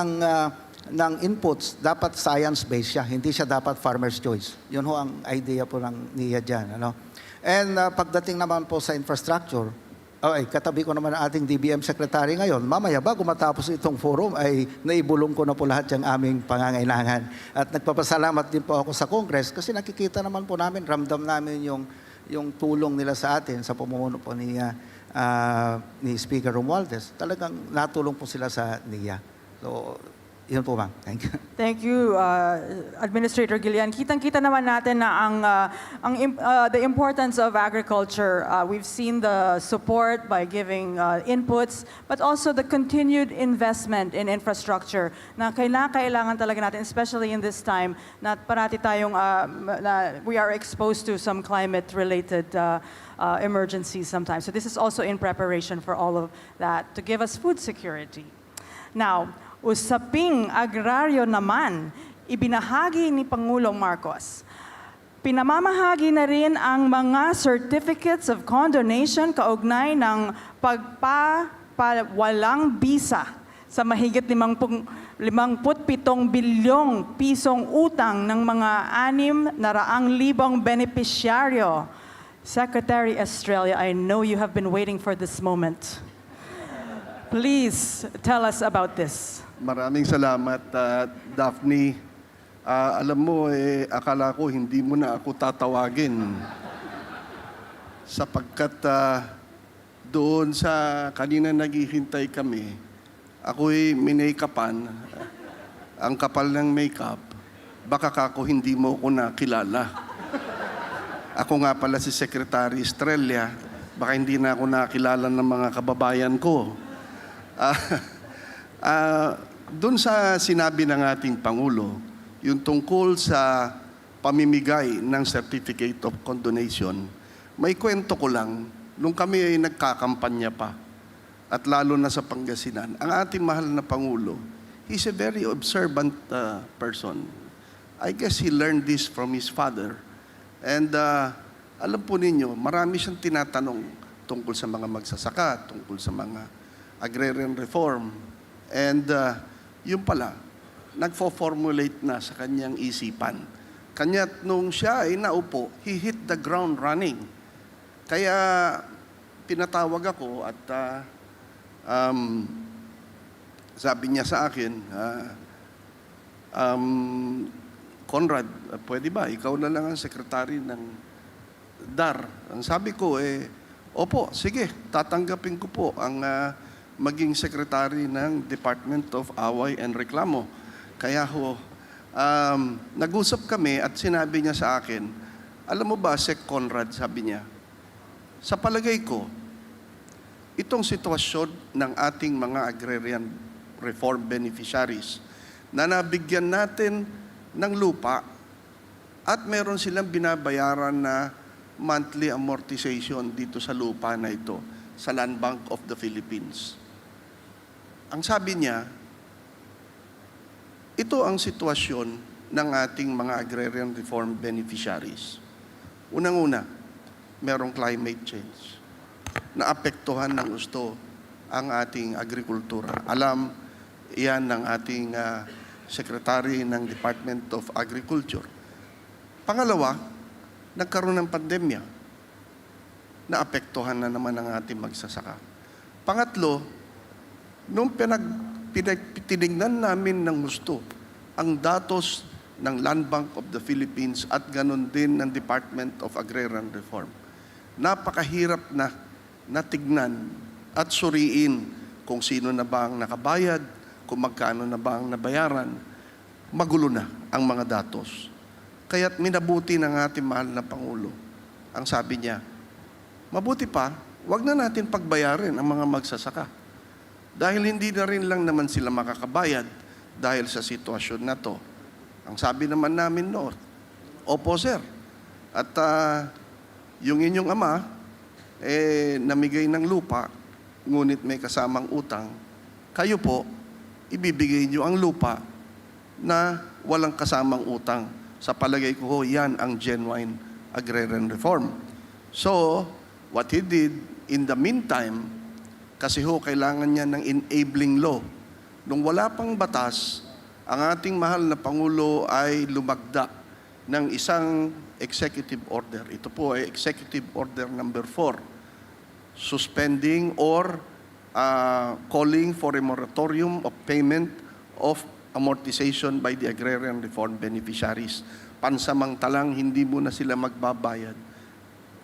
ng inputs, dapat science-based siya. Hindi siya dapat farmer's choice. Yun ho ang idea po ng NIA dyan. Ano? And pagdating naman po sa infrastructure, Okay, katabi ko naman ang ating DBM Secretary ngayon. Mamaya, bago matapos itong forum, ay naibulong ko na po lahat yung aming pangangailangan. At nagpapasalamat din po ako sa Congress kasi nakikita naman po namin, ramdam namin yung tulong nila sa atin sa pamumuno po ni Speaker Romualdez. Talagang natulong po sila sa NIA. So, yun po, ma'am. Thank you. Thank you, Administrator Gillian. Kitang-kita naman natin na the importance of agriculture. We've seen the support by giving inputs, but also the continued investment in infrastructure na kailangan talaga natin, especially in this time na parati tayong we are exposed to some climate-related emergencies sometimes. So this is also in preparation for all of that to give us food security. Now, usaping agraryo naman, ibinahagi ni Pangulong Marcos. Pinamamahagi na rin ang mga certificates of condonation kaugnay ng pagpapawalang bisa sa mahigit 57 bilyong pisong utang ng mga 600,000 benepisyaryo. Secretary Estrella, I know you have been waiting for this moment. Please tell us about this. Maraming salamat, Daphne. Alam mo, akala ko hindi mo na ako tatawagin. Sapagkat doon sa kanina naghihintay kami, ako'y minake-upan, ang kapal ng makeup, baka kako hindi mo ako nakilala. Ako nga pala si Secretary Estrella, baka hindi na ako nakilala ng mga kababayan ko. Doon sa sinabi ng ating Pangulo, yung tungkol sa pamimigay ng Certificate of Condonation, may kwento ko lang, nung kami ay nagkakampanya pa, at lalo na sa Pangasinan, ang ating mahal na Pangulo, he's a very observant person. I guess he learned this from his father. And alam po ninyo, marami siyang tinatanong tungkol sa mga magsasaka, tungkol sa mga agrarian reform. And yun pala, nagfo-formulate na sa kanyang isipan. Kanya't nung siya ay naupo, he hit the ground running. Kaya pinatawag ako at sabi niya sa akin, Conrad, pwede ba? Ikaw na lang ang sekretary ng DAR. Ang sabi ko, opo, sige, tatanggapin ko po ang maging secretary ng Department of Away and Reklamo. Kaya nag-usap kami at sinabi niya sa akin, alam mo ba, Sec Conrad, sabi niya, sa palagay ko, itong sitwasyon ng ating mga agrarian reform beneficiaries na nabigyan natin ng lupa at meron silang binabayaran na monthly amortization dito sa lupa na ito, sa Land Bank of the Philippines. Ang sabi niya, ito ang sitwasyon ng ating mga agrarian reform beneficiaries. Unang-una, merong climate change. Naapektuhan ng gusto ang ating agrikultura. Alam, iyan ng ating Secretary ng Department of Agriculture. Pangalawa, nagkaroon ng pandemya. Naapektuhan na naman ang ating magsasaka. Pangatlo, nung tinignan namin ng gusto ang datos ng Land Bank of the Philippines at ganon din ng Department of Agrarian Reform, napakahirap na natignan at suriin kung sino na ba ang nakabayad, kung magkano na ba ang nabayaran. Magulo na ang mga datos. Kaya't minabuti ng ating mahal na Pangulo. Ang sabi niya, mabuti pa, wag na natin pagbayarin ang mga magsasaka. Dahil hindi na rin lang naman sila makakabayad dahil sa sitwasyon na to. Ang sabi naman namin noon, opo sir, at yung inyong ama, namigay ng lupa, ngunit may kasamang utang, kayo po, ibibigay nyo ang lupa na walang kasamang utang. Sa palagay ko, yan ang genuine agrarian reform. So, what he did, in the meantime, kasi kailangan niya ng enabling law. Nung wala pang batas, ang ating mahal na Pangulo ay lumagda ng isang executive order. Ito po ay Executive Order number 4. suspending or calling for a moratorium of payment of amortization by the Agrarian Reform beneficiaries. Pansamantalang hindi muna sila magbabayad.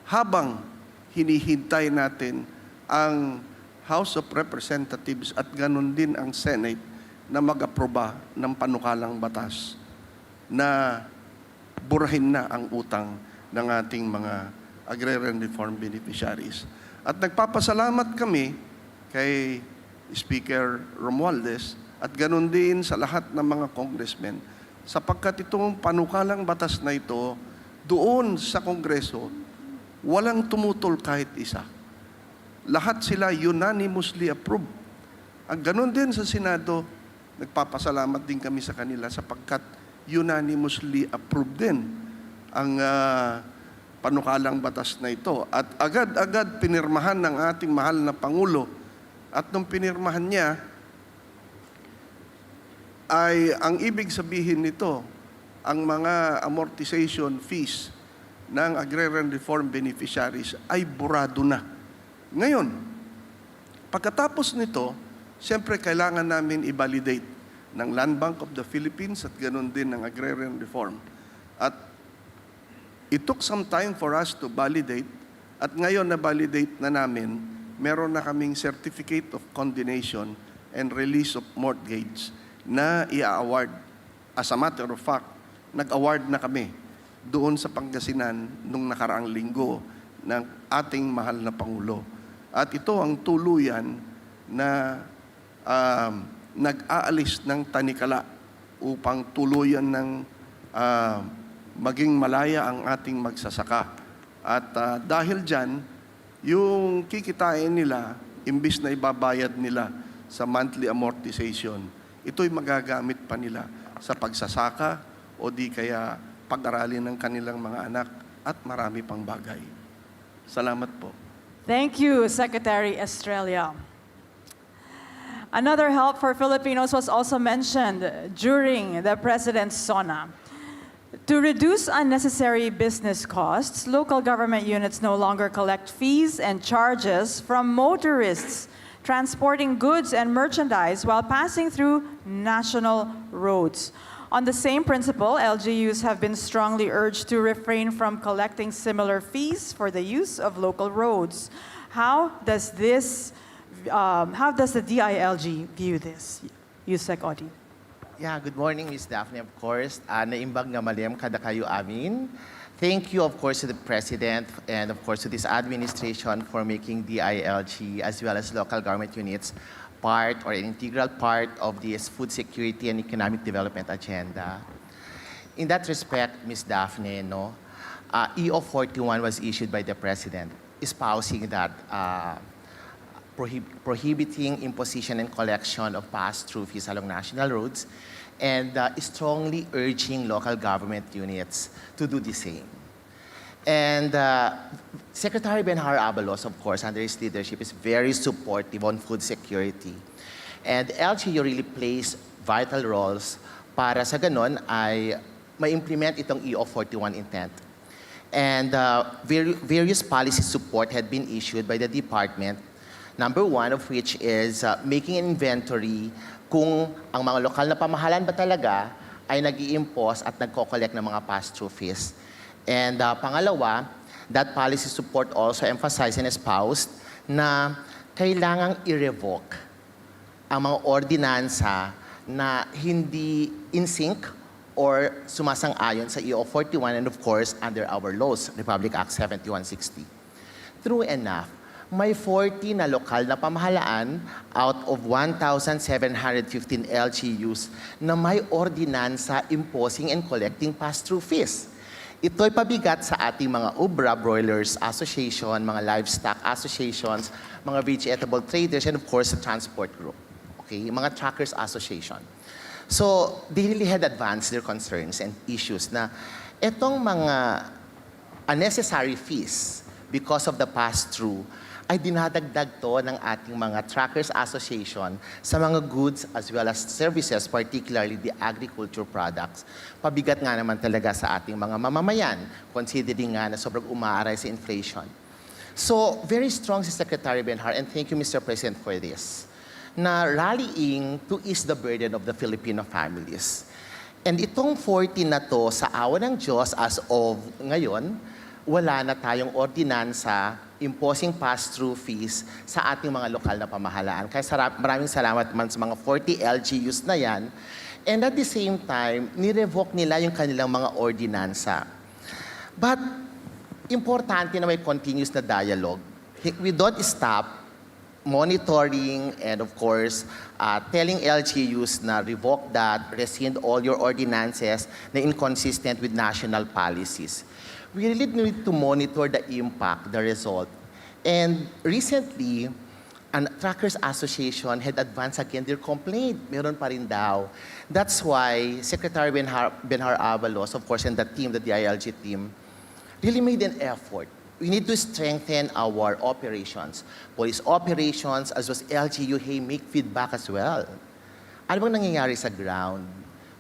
Habang hinihintay natin ang House of Representatives at ganun din ang Senate na mag-aproba ng panukalang batas na burahin na ang utang ng ating mga Agrarian Reform beneficiaries. At nagpapasalamat kami kay Speaker Romualdez at ganun din sa lahat ng mga congressmen sapagkat itong panukalang batas na ito doon sa Kongreso walang tumutol kahit isa. Lahat sila unanimously approved. Ang ganun din sa Senado, nagpapasalamat din kami sa kanila sapagkat unanimously approved din ang panukalang batas na ito. At agad-agad pinirmahan ng ating mahal na Pangulo. At nung pinirmahan niya, ay ang ibig sabihin nito, ang mga amortization fees ng Agrarian Reform beneficiaries ay burado na. Ngayon, pagkatapos nito, siyempre kailangan namin i-validate ng Land Bank of the Philippines at ganoon din ng Agrarian Reform. At it took some time for us to validate at ngayon na-validate na namin, meron na kaming Certificate of Condonation and Release of Mortgage na i-award. As a matter of fact, nag-award na kami doon sa Pangasinan nung nakaraang linggo ng ating mahal na Pangulo. At ito ang tuluyan na nag-aalis ng tanikala upang tuluyan ng maging malaya ang ating magsasaka. At dahil dyan, yung kikitain nila, imbis na ibabayad nila sa monthly amortization, ito'y magagamit pa nila sa pagsasaka o di kaya pag-aralin ng kanilang mga anak at marami pang bagay. Salamat po. Thank you, Secretary Estrella. Another help for Filipinos was also mentioned during the President's SONA. To reduce unnecessary business costs, local government units no longer collect fees and charges from motorists transporting goods and merchandise while passing through national roads. On the same principle, LGUs have been strongly urged to refrain from collecting similar fees for the use of local roads. How does the DILG view this? Yusek Odi. Yeah, good morning, Ms. Daphne, of course. Naimbag nga malem kada kayo amin. Thank you, of course, to the President and, of course, to this administration for making DILG as well as local government units part or an integral part of this food security and economic development agenda. In that respect, Ms. Daphne, EO 41 was issued by the President, espousing that prohibiting imposition and collection of pass-through fees along national roads and strongly urging local government units to do the same. And Secretary Benhar Abalos, of course, under his leadership, is very supportive on food security. And LGU really plays vital roles para sa ganon ay ma-implement itong EO 41 intent. And various policy support had been issued by the department, number one of which is making an inventory kung ang mga lokal na pamahalaan ba talaga ay nag-i-impose at nagko-collect ng mga pass-through fees. And pangalawa, that policy support also emphasized and espoused na kailangang i-revoke ang mga ordinansa na hindi in sync or sumasang-ayon sa EO 41 and of course under our laws, Republic Act 7160. True enough, may 40 na lokal na pamahalaan out of 1,715 LGUs na may ordinansa imposing and collecting pass-through fees. Ito'y pabigat sa ating mga UBRA, Broilers Association, mga livestock associations, mga vegetable traders, and of course, the transport group. Okay, mga truckers association. So, they really had advanced their concerns and issues na itong mga unnecessary fees because of the pass-through ay dinadagdag to ng ating mga truckers association sa mga goods as well as services, particularly the agriculture products. Pabigat nga naman talaga sa ating mga mamamayan, considering nga na sobrang umaaray sa inflation. So, very strong si Secretary Benhar, and thank you, Mr. President, for this, na rallying to ease the burden of the Filipino families. And itong 14 na to, sa awa ng Diyos, as of ngayon, wala na tayong ordinansa imposing pass-through fees sa ating mga lokal na pamahalaan. Kaya maraming salamat man sa mga 40 LGUs na yan. And at the same time, nirevoke nila yung kanilang mga ordinansa. But, importante na may continuous na dialogue. We don't stop monitoring and of course, telling LGUs na revoke that, rescind all your ordinances na inconsistent with national policies. We really need to monitor the impact, the result. And recently, an Truckers Association had advanced again their complaint. Meron pa rin daw. That's why Secretary Benhar Avalos, of course, and the team, the DILG team, really made an effort. We need to strengthen our operations. Police operations, as well as LGU, make feedback as well. Ano bang nangyayari sa ground?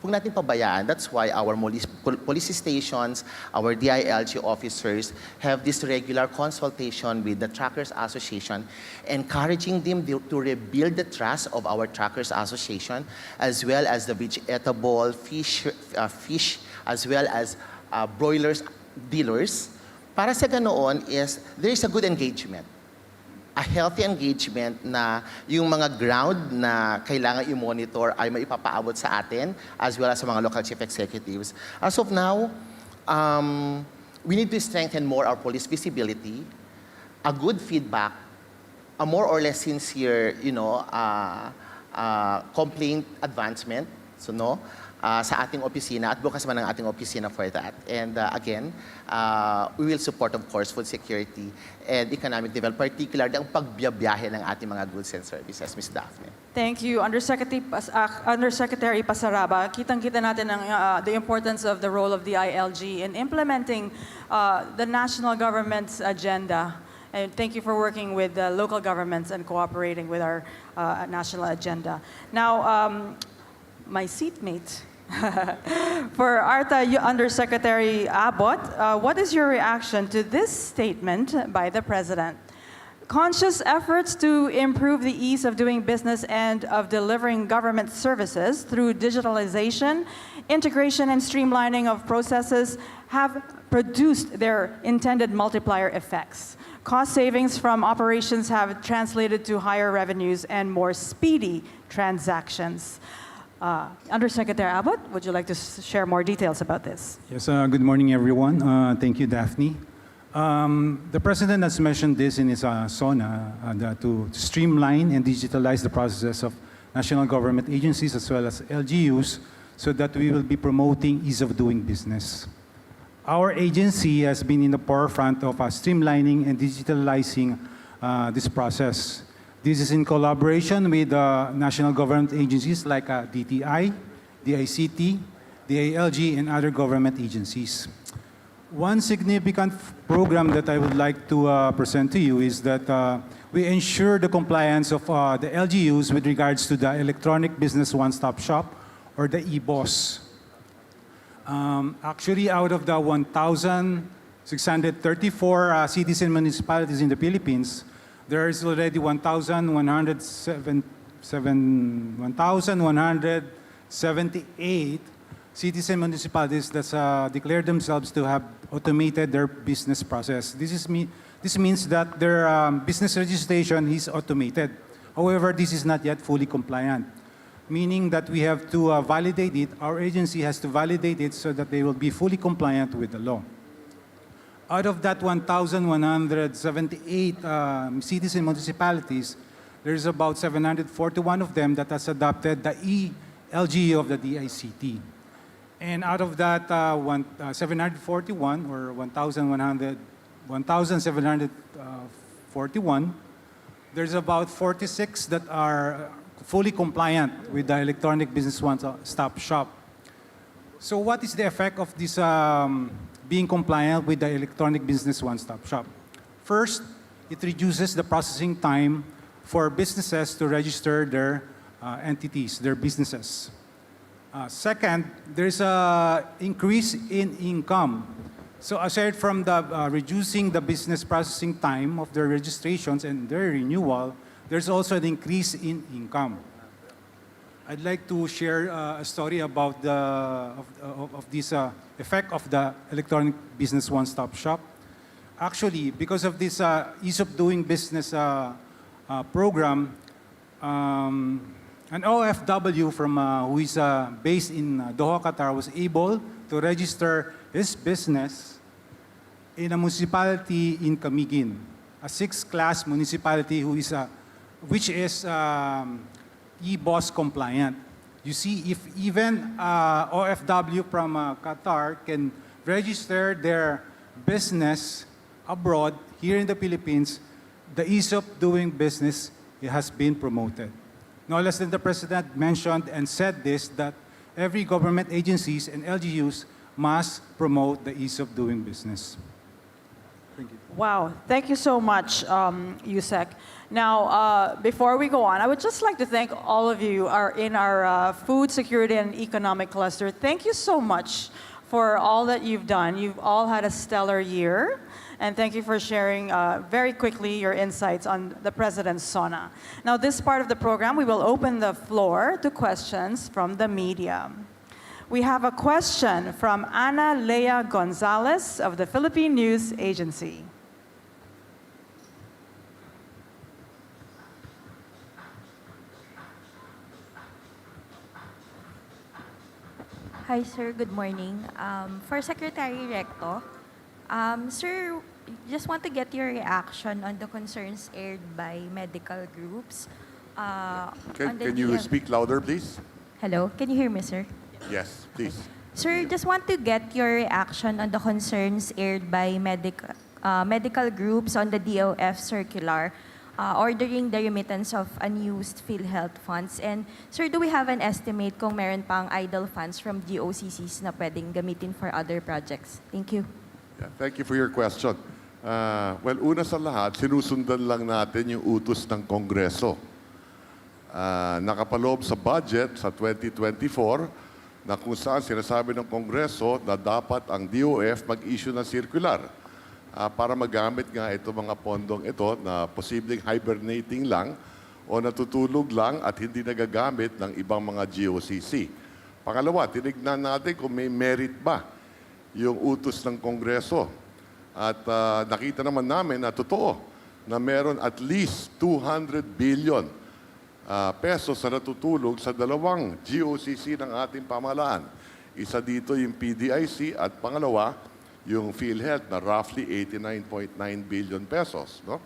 Huwag natin pabayaan. That's why our police stations, our DILG officers have this regular consultation with the Truckers Association, encouraging them to rebuild the trust of our Truckers Association, as well as the vegetable, fish, as well as broilers, dealers. Para sa ganoon is, there is a good engagement. A healthy engagement na yung mga ground na kailangan i-monitor ay maipapaabot sa atin as well as sa mga local chief executives. As of now, we need to strengthen more our police visibility, a good feedback, a more or less sincere, complaint advancement, sa ating opisina at bukas man ang ating opisina for that. And again, we will support, of course, food security and economic development, particularly ang pagbiyabiyahe ng ating mga goods and services, Ms. Daphne. Thank you, Undersecretary Pasaraba. Kitang-kita natin the importance of the role of the ILG in implementing the national government's agenda. And thank you for working with the local governments and cooperating with our national agenda. Now, my seatmate, for ARTA Undersecretary Abot, what is your reaction to this statement by the President? Conscious efforts to improve the ease of doing business and of delivering government services through digitalization, integration, and streamlining of processes have produced their intended multiplier effects. Cost savings from operations have translated to higher revenues and more speedy transactions. Undersecretary Abbott, would you like to share more details about this? Yes, good morning, everyone. Thank you, Daphne. The President has mentioned this in his SONA, to streamline and digitalize the processes of national government agencies as well as LGUs so that we will be promoting ease of doing business. Our agency has been in the forefront of streamlining and digitalizing this process. This is in collaboration with national government agencies like DTI, DICT, DILG, and other government agencies. One significant program that I would like to present to you is that we ensure the compliance of the LGUs with regards to the Electronic Business One-Stop Shop, or the EBOS. Actually, out of the 1,634 cities and municipalities in the Philippines, there is already 1,178 cities and municipalities that declare themselves to have automated their business process. This means that their business registration is automated. However, this is not yet fully compliant, meaning that we have to validate it. Our agency has to validate it so that they will be fully compliant with the law. Out of that 1,178 cities and municipalities, there's about 741 of them that has adopted the e-LGU of the DICT. And out of that 741 or 1,741, there's about 46 that are fully compliant with the Electronic Business One-Stop Shop. So what is the effect of this being compliant with the Electronic Business One-Stop Shop? First, it reduces the processing time for businesses to register their entities, their businesses. Second, there's an increase in income So aside from the reducing the business processing time of their registrations and their renewal, there's also an increase in income. I'd like to share a story about this effect of the electronic business one-stop shop. Actually, because of this ease of doing business program, an OFW from who is based in Doha, Qatar, was able to register his business in a municipality in Camiguin, a 6th-class municipality which is e-boss compliant. You see, if even OFW from Qatar can register their business abroad, here in the Philippines, the ease of doing business has been promoted. No less than the President mentioned and said this, that every government agencies and LGUs must promote the ease of doing business. Thank you. Wow, thank you so much, Yusek. Now, before we go on, I would just like to thank all of you in our food security and economic cluster. Thank you so much for all that you've done. You've all had a stellar year. And thank you for sharing very quickly your insights on the President's SONA. Now, this part of the program, we will open the floor to questions from the media. We have a question from Ana Lea Gonzalez of the Philippine News Agency. Hi, sir. Good morning. For Secretary Recto, sir, just want to get your reaction on the concerns aired by medical groups. Can you speak louder, please? Hello, can you hear me, sir? Yes, please. Sir, just want to get your reaction on the concerns aired by medical groups on the DOF circular ordering the remittance of unused PhilHealth funds. And sir, do we have an estimate kung meron pang idle funds from GOCCs na pwedeng gamitin for other projects? Thank you. Yeah, thank you for your question. Well, una sa lahat, sinusundan lang natin yung utos ng Kongreso. Nakapaloob sa budget sa 2024 na kung saan sinasabi ng Kongreso na dapat ang DOF mag-issue ng circular para magamit nga ito mga pondong ito na posibleng hibernating lang o natutulog lang at hindi nagagamit ng ibang mga GOCC. Pangalawa, tinignan natin kung may merit ba yung utos ng Kongreso. At nakita naman namin na totoo na meron at least 200 billion pesos na natutulog sa dalawang GOCC ng ating pamahalaan. Isa dito yung PDIC at pangalawa, yung PhilHealth na roughly 89.9 billion pesos. No?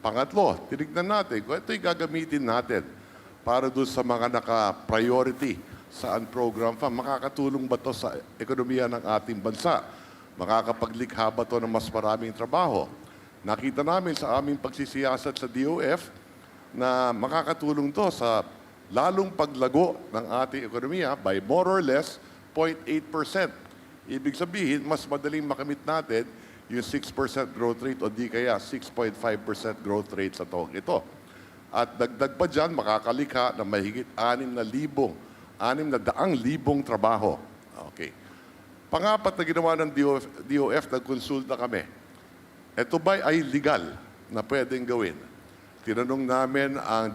Pangatlo, tinignan natin kung ito'y gagamitin natin para doon sa mga naka-priority sa program fund. Makakatulong ba ito sa ekonomiya ng ating bansa? Makakapaglikha ba ito ng mas maraming trabaho? Nakita namin sa aming pagsisiyasat sa DOF na makakatulong to sa lalong paglago ng ating ekonomiya by more or less 0.8%. Ibig sabihin, mas madaling makamit natin yung 6% growth rate o di kaya 6.5% growth rate sa taong ito. At dagdag pa dyan, makakalikha na mahigit 600,000 trabaho. Okay. Pangapat na ginawa ng DOF, nagkonsulta kami. Ito ba ay legal na pwedeng gawin? Tinanong namin ang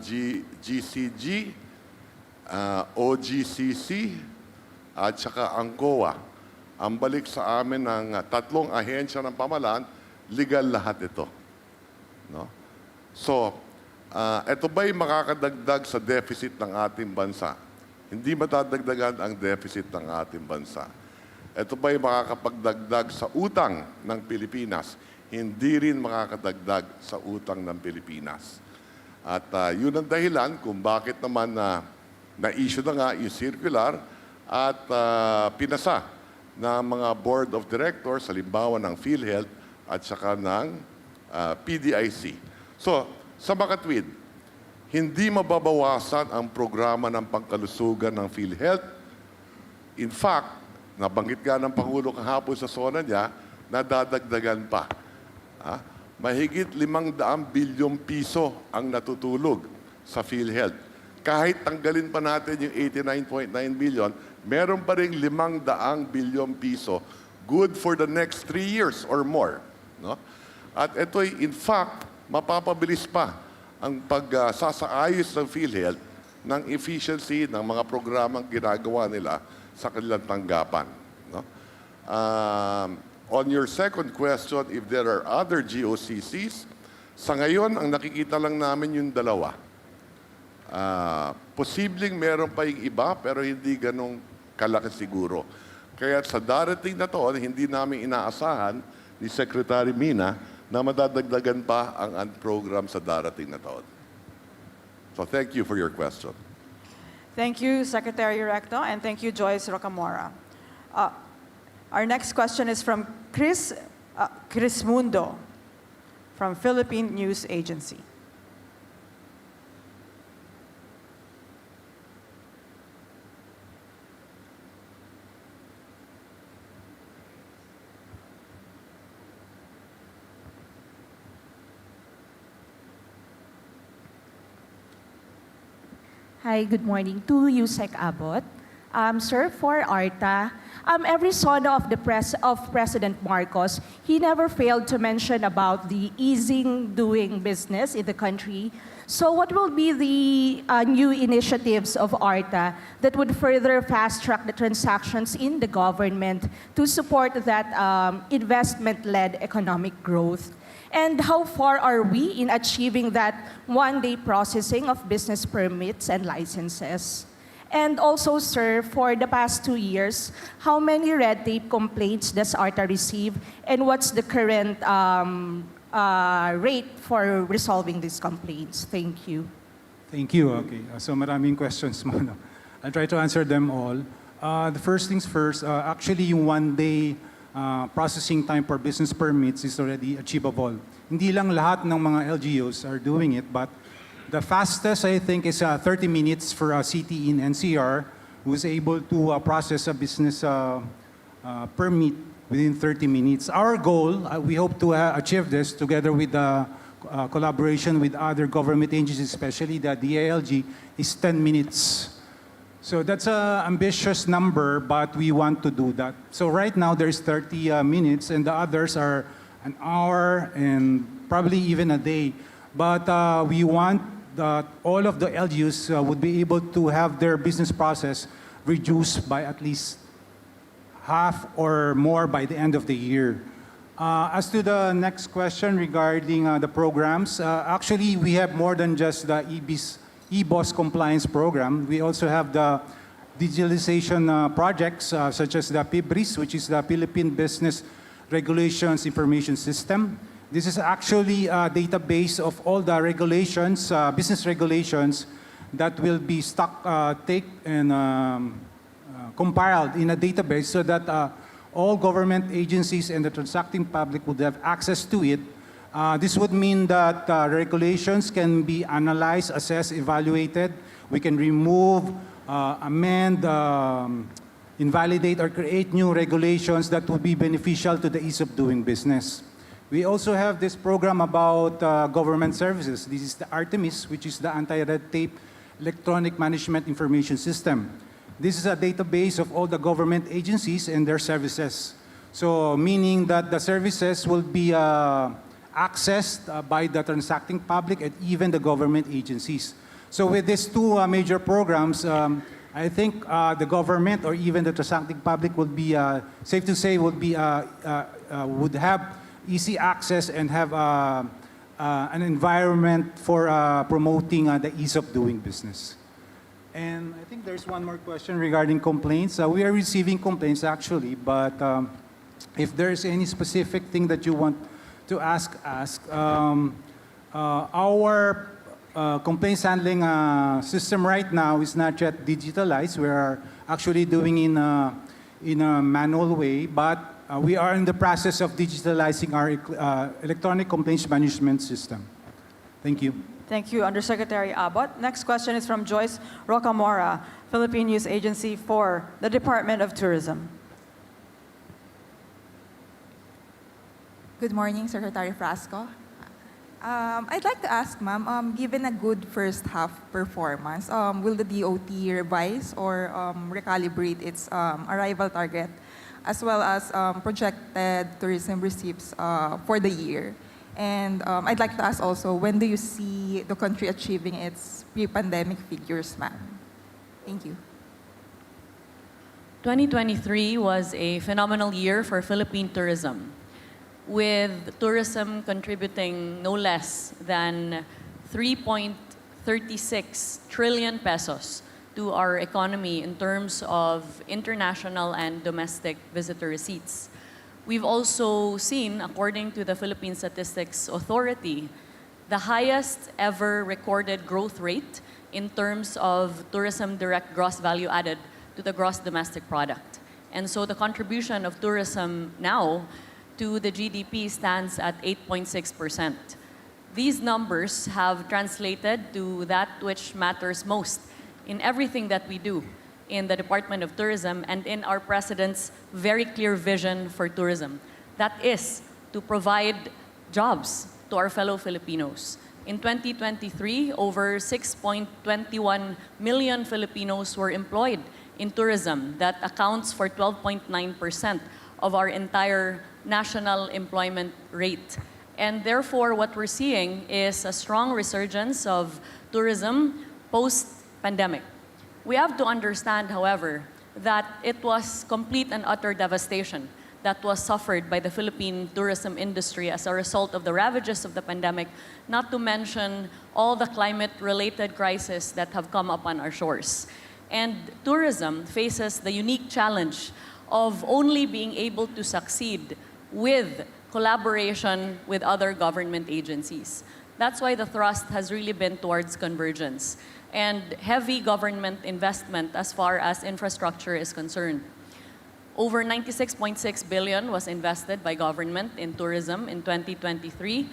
GCG, OGCC, at saka ang COA. Ang balik sa amin ng tatlong ahensya ng pamahalaan, legal lahat ito. No? So, ito ba'y makakadagdag sa deficit ng ating bansa? Hindi matadagdagan ang deficit ng ating bansa. Ito ba'y makakapagdagdag sa utang ng Pilipinas? Hindi rin makakadagdag sa utang ng Pilipinas. At yun ang dahilan kung bakit naman na-issue na nga yung circular at pinasa ng mga board of directors, halimbawa ng PhilHealth at saka ng PDIC. So, sa makatwid, hindi mababawasan ang programa ng pangkalusugan ng PhilHealth. In fact, nabanggit nga ng Pangulo kahapon sa SONA niya, nadadagdagan pa. Mahigit 500 bilyong piso ang natutulog sa PhilHealth. kahit tanggalin pa natin yung 89.9 billion, meron pa rin 500 bilyong piso good for the next 3 years or more. No? At ito'y, in fact, mapapabilis pa ang pagsasaayos ng PhilHealth ng efficiency ng mga programang ginagawa nila sa kanilang tanggapan. No? On your second question, if there are other GOCCs, sa ngayon, ang nakikita lang namin yung dalawa. Posibleng meron pa yung iba, pero hindi ganong kalaki siguro. Kaya sa darating na taon, hindi namin inaasahan ni Secretary Mina na madadagdagan pa ang program sa darating na taon. So thank you for your question. Thank you, Secretary Recto, and thank you, Joyce Rocamora. Our next question is from Chris Mundo from Philippine News Agency. Hi, good morning. To Yusek Abot. Sir, for ARTA, every SONA of President Marcos, he never failed to mention about the easing doing business in the country. So what will be the new initiatives of ARTA that would further fast-track the transactions in the government to support that investment-led economic growth? And how far are we in achieving that one-day processing of business permits and licenses? And also, sir, for the past 2 years, how many red tape complaints does ARTA receive, and what's the current rate for resolving these complaints? Thank you. Thank you. Okay. So maraming questions mo. No? I'll try to answer them all. The first things first, actually yung one-day processing time for business permits is already achievable. Hindi lang lahat ng mga LGUs are doing it, but the fastest, I think, is 30 minutes for a city in NCR who is able to process a business permit within 30 minutes. Our goal, we hope to achieve this together with the collaboration with other government agencies, especially the DILG, is 10 minutes. So that's an ambitious number, but we want to do that. So right now there's 30 minutes, and the others are an hour and probably even a day. But we want that all of the LGUs would be able to have their business process reduced by at least half or more by the end of the year. As to the next question regarding the programs, actually we have more than just the EBOS compliance program. We also have the digitalization projects such as the PIBRIS, which is the Philippine Business Regulations Information System. This is actually a database of all the regulations, business regulations that will be taken and compiled in a database so that all government agencies and the transacting public would have access to it. This would mean that regulations can be analyzed, assessed, evaluated. We can remove, amend, invalidate, or create new regulations that would be beneficial to the ease of doing business. We also have this program about government services. This is the Artemis, which is the anti-red tape electronic management information system. This is a database of all the government agencies and their services. So meaning that the services will be accessed by the transacting public and even the government agencies. So with these two major programs, I think the government or even the transacting public would be, safe to say, would have easy access and have an environment for promoting the ease of doing business. And I think there's one more question regarding complaints. We are receiving complaints actually, but if there's any specific thing that you want to ask. Our complaints handling system right now is not yet digitalized. We are actually doing in a manual way, but we are in the process of digitalizing our electronic complaints management system. Thank you. Thank you, Undersecretary Abbott. Next question is from Joyce Rocamora, Philippine News Agency for the Department of Tourism. Good morning, Secretary Frasco. I'd like to ask, ma'am, given a good first half performance, will the DOT revise or recalibrate its arrival target as well as projected tourism receipts for the year? And I'd like to ask also, when do you see the country achieving its pre-pandemic figures, ma'am? Thank you. 2023 was a phenomenal year for Philippine tourism, with tourism contributing no less than 3.36 trillion pesos to our economy in terms of international and domestic visitor receipts. We've also seen, according to the Philippine Statistics Authority, the highest ever recorded growth rate in terms of tourism direct gross value added to the gross domestic product. And so the contribution of tourism now to the GDP stands at 8.6%. These numbers have translated to that which matters most in everything that we do in the Department of Tourism and in our President's very clear vision for tourism. That is to provide jobs to our fellow Filipinos. In 2023, over 6.21 million Filipinos were employed in tourism. That accounts for 12.9% of our entire national employment rate. And therefore, what we're seeing is a strong resurgence of tourism post-pandemic. We have to understand, however, that it was complete and utter devastation that was suffered by the Philippine tourism industry as a result of the ravages of the pandemic, not to mention all the climate-related crises that have come upon our shores. And tourism faces the unique challenge of only being able to succeed with collaboration with other government agencies. That's why the thrust has really been towards convergence and heavy government investment as far as infrastructure is concerned. Over 96.6 billion was invested by government in tourism in 2023,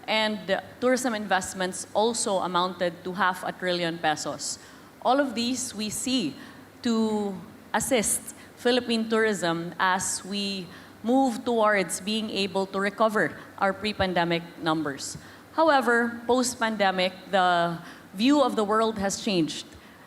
and tourism investments also amounted to 500 billion pesos. All of these we see to assist Philippine tourism as we move towards being able to recover our pre-pandemic numbers. However, post-pandemic, the view of the world has changed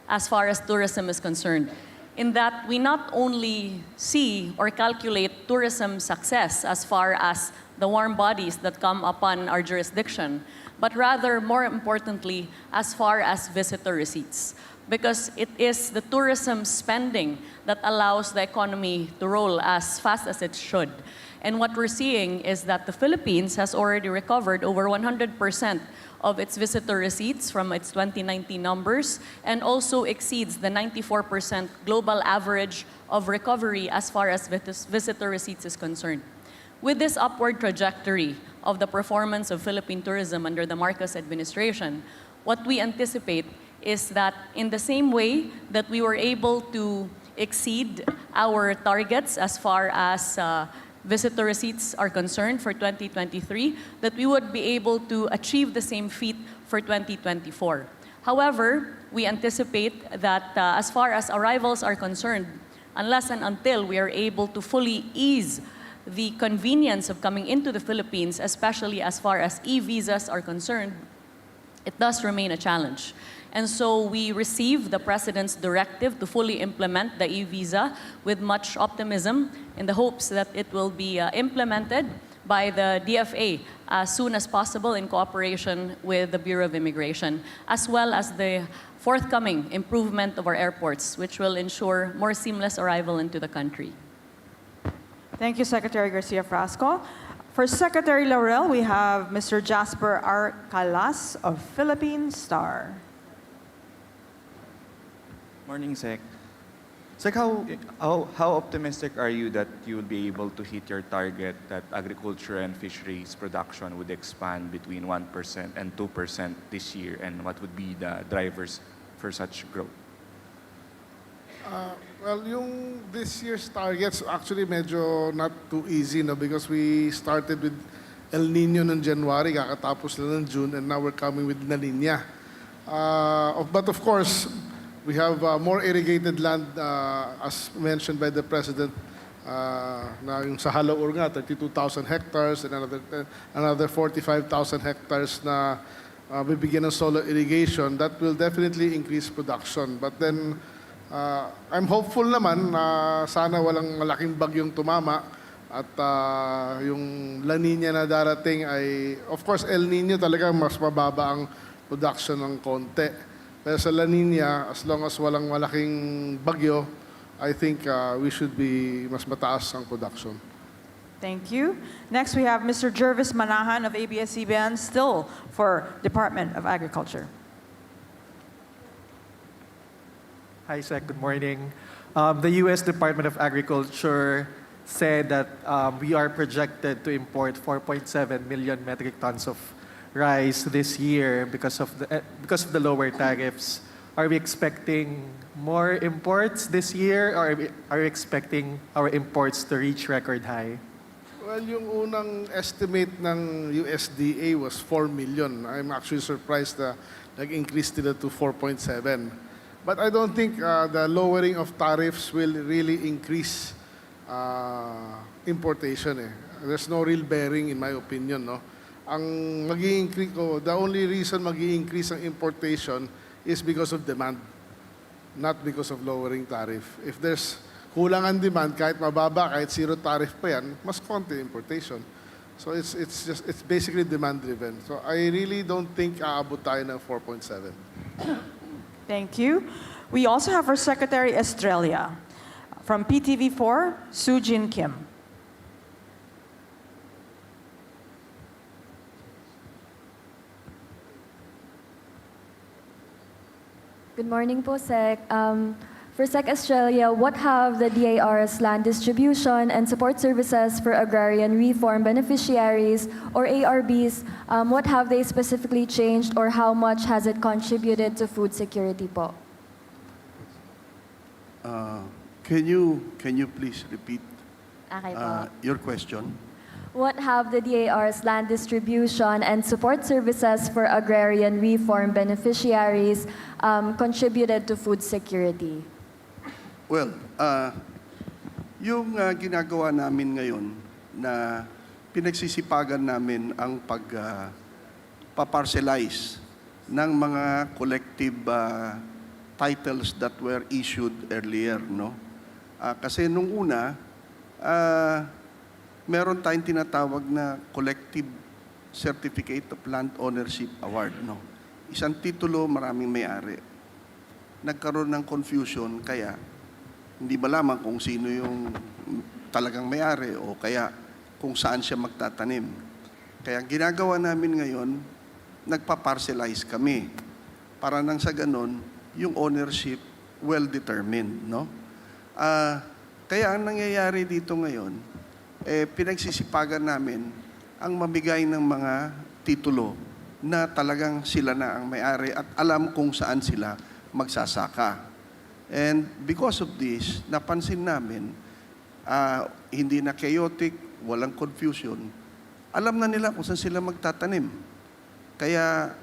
as far as tourism is concerned, in that we not only see or calculate tourism success as far as the warm bodies that come upon our jurisdiction, but rather, more importantly, as far as visitor receipts. Because it is the tourism spending that allows the economy to roll as fast as it should. And what we're seeing is that the Philippines has already recovered over 100% of its visitor receipts from its 2019 numbers, and also exceeds the 94% global average of recovery as far as visitor receipts is concerned. With this upward trajectory of the performance of Philippine tourism under the Marcos administration, what we anticipate is that in the same way that we were able to exceed our targets as far as visitor receipts are concerned for 2023, that we would be able to achieve the same feat for 2024. However, we anticipate that as far as arrivals are concerned, unless and until we are able to fully ease the convenience of coming into the Philippines, especially as far as e-visas are concerned, it does remain a challenge. And so we received the President's directive to fully implement the e-visa with much optimism in the hopes that it will be implemented by the DFA as soon as possible in cooperation with the Bureau of Immigration, as well as the forthcoming improvement of our airports, which will ensure more seamless arrival into the country. Thank you, Secretary Garcia Frasco. For Secretary Laurel, we have Mr. Jasper R. Calas of Philippine Star. Morning, Sec. Sec, how optimistic are you that you will be able to hit your target that agriculture and fisheries production would expand between 1% and 2% this year, and what would be the drivers for such growth? Well, yung this year's targets actually medyo not too easy, no, because we started with El Nino in January, kakatapos lang ng June, and now we're coming with La Nina. But of course, we have more irrigated land, as mentioned by the President, na yung sa Halaur nga, 32,000 hectares and another 45,000 hectares na bibigyan ng solar irrigation, that will definitely increase production. But then, I'm hopeful naman na sana walang malaking bagyong tumama at yung La Nina na darating ay, of course, El Nino talaga mas mababa ang production ng konti. Pero sa La Nina, as long as walang malaking bagyo, I think we should be mas mataas ang production. Thank you. Next, we have Mr. Jervis Manahan of ABS-CBN, still for Department of Agriculture. Hi, Sec. Good morning. The U.S. Department of Agriculture said that we are projected to import 4.7 million metric tons of rice this year because of the lower tariffs. Are we expecting more imports this year, or are we expecting our imports to reach record high? Well, yung unang estimate ng USDA was 4 million. I'm actually surprised na nag-increase nila to 4.7. But I don't think the lowering of tariffs will really increase importation. There's no real bearing in my opinion. No? The only reason mag-i-increase ang importation is because of demand, not because of lowering tariff. If there's kulang ang demand, kahit mababa, kahit zero tariff pa yan, mas konti importation. So it's basically demand driven. So I really don't think aabot tayo ng 4.7. Thank you. We also have our Secretary Estrella. From PTV4, Soo Jin Kim. Good morning po, Sec. For Sec Australia, what have the DAR's land distribution and support services for agrarian reform beneficiaries, or ARBs, what have they specifically changed, or how much has it contributed to food security po? Can you please repeat Okay po. your question? What have the DAR's land distribution and support services for agrarian reform beneficiaries contributed to food security? Well, yung ginagawa namin ngayon na pinagsisipagan namin ang paparcelize ng mga collective titles that were issued earlier, no? Kasi nung una, meron tayong tinatawag na Collective Certificate of Land Ownership Award, no? Isang titulo, maraming may-ari. Nagkaroon ng confusion, kaya hindi malaman kung sino yung talagang may-ari o kaya kung saan siya magtatanim. Kaya ginagawa namin ngayon, nagpa-parcelize kami para nang sa ganon, yung ownership well-determined, no? Kaya ang nangyayari dito ngayon, pinagsisipagan namin ang mamigay ng mga titulo na talagang sila na ang may-ari at alam kung saan sila magsasaka. And because of this, napansin namin, hindi na chaotic, walang confusion. Alam na nila kung saan sila magtatanim. Kaya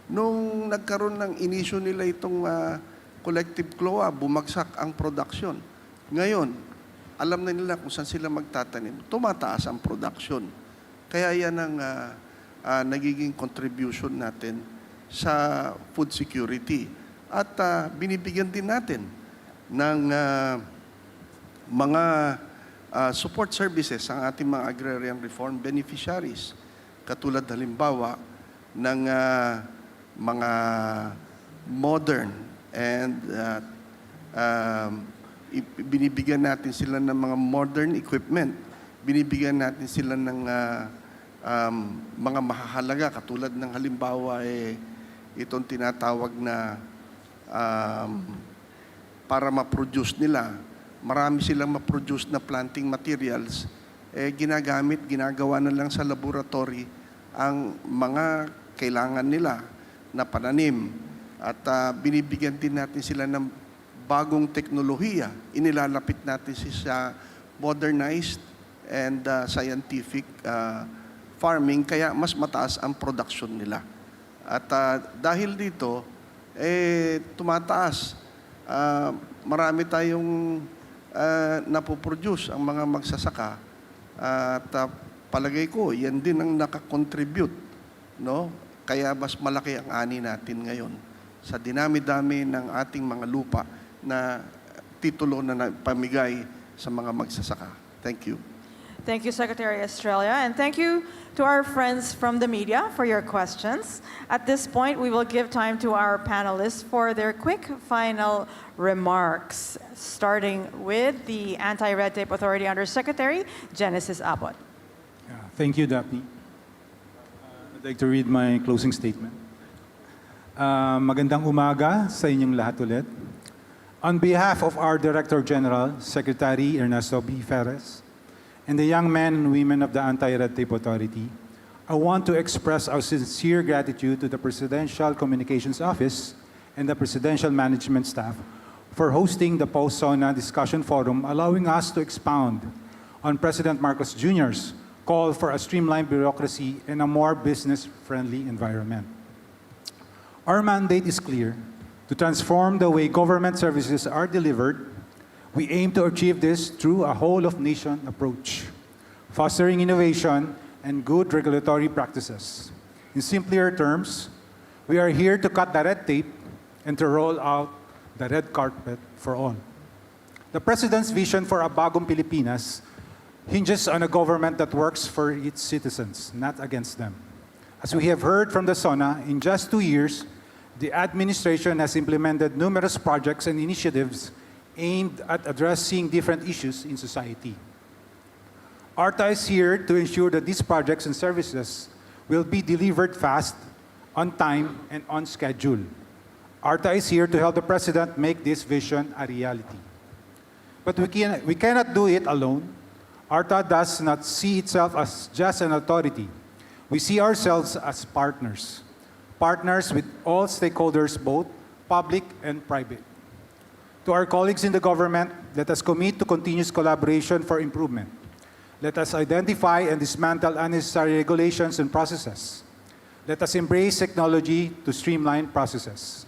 nung nagkaroon ng inisyo nila itong collective CLOA, bumagsak ang production. Ngayon, alam na nila kung saan sila magtatanim. Tumataas ang production. Kaya yan ang nagiging contribution natin sa food security. At binibigyan din natin ng mga support services ang ating mga agrarian reform beneficiaries. Katulad halimbawa ng mga modern and binibigyan natin sila ng mga modern equipment. Binibigyan natin sila ng mga mahahalaga katulad ng halimbawa itong tinatawag na para ma-produce nila. Marami silang ma-produce na planting materials. Ginagawa na lang sa laboratory ang mga kailangan nila na pananim. At binibigyan din natin sila ng bagong teknolohiya. Inilalapit natin sa modernized and scientific farming, kaya mas mataas ang production nila. At dahil dito, tumataas. Marami tayong napoproduce ang mga magsasaka. At palagay ko, yan din ang nakakontribute, no? Kaya mas malaki ang ani natin ngayon sa dinami-dami ng ating mga lupa na titulo na pamigay sa mga magsasaka. Thank you. Thank you, Secretary Estrella, and thank you to our friends from the media for your questions. At this point, we will give time to our panelists for their quick final remarks, starting with the Anti-Red Tape Authority Undersecretary, Genesis Abbott. Thank you, Daphne. I'd like to read my closing statement. Magandang umaga sa inyong lahat ulit. On behalf of our Director General, Secretary Ernesto B. Ferres, and the young men and women of the Anti-Red Tape Authority, I want to express our sincere gratitude to the Presidential Communications Office and the Presidential Management Staff for hosting the Post-SONA Discussion Forum, allowing us to expound on President Marcos Jr.'s call for a streamlined bureaucracy and a more business-friendly environment. Our mandate is clear: to transform the way government services are delivered. We aim to achieve this through a whole-of-nation approach, fostering innovation and good regulatory practices. In simpler terms, we are here to cut the red tape and to roll out the red carpet for all. The President's vision for a bagong Pilipinas hinges on a government that works for its citizens, not against them. As we have heard from the SONA, in just 2 years, the administration has implemented numerous projects and initiatives aimed at addressing different issues in society. ARTA is here to ensure that these projects and services will be delivered fast, on time, and on schedule. ARTA is here to help the President make this vision a reality. But we cannot do it alone. ARTA does not see itself as just an authority. We see ourselves as partners. Partners with all stakeholders, both public and private. To our colleagues in the government, let us commit to continuous collaboration for improvement. Let us identify and dismantle unnecessary regulations and processes. Let us embrace technology to streamline processes.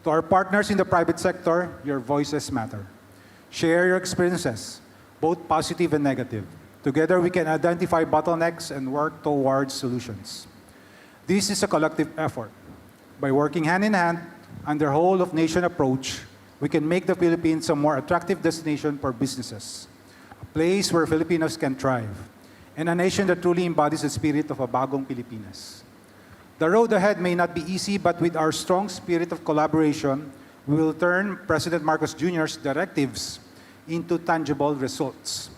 To our partners in the private sector, your voices matter. Share your experiences, both positive and negative. Together we can identify bottlenecks and work towards solutions. This is a collective effort. By working hand in hand under whole-of-nation approach, we can make the Philippines a more attractive destination for businesses, a place where Filipinos can thrive, and a nation that truly embodies the spirit of a bagong Pilipinas. The road ahead may not be easy, but with our strong spirit of collaboration, we will turn President Marcos Jr.'s directives into tangible results.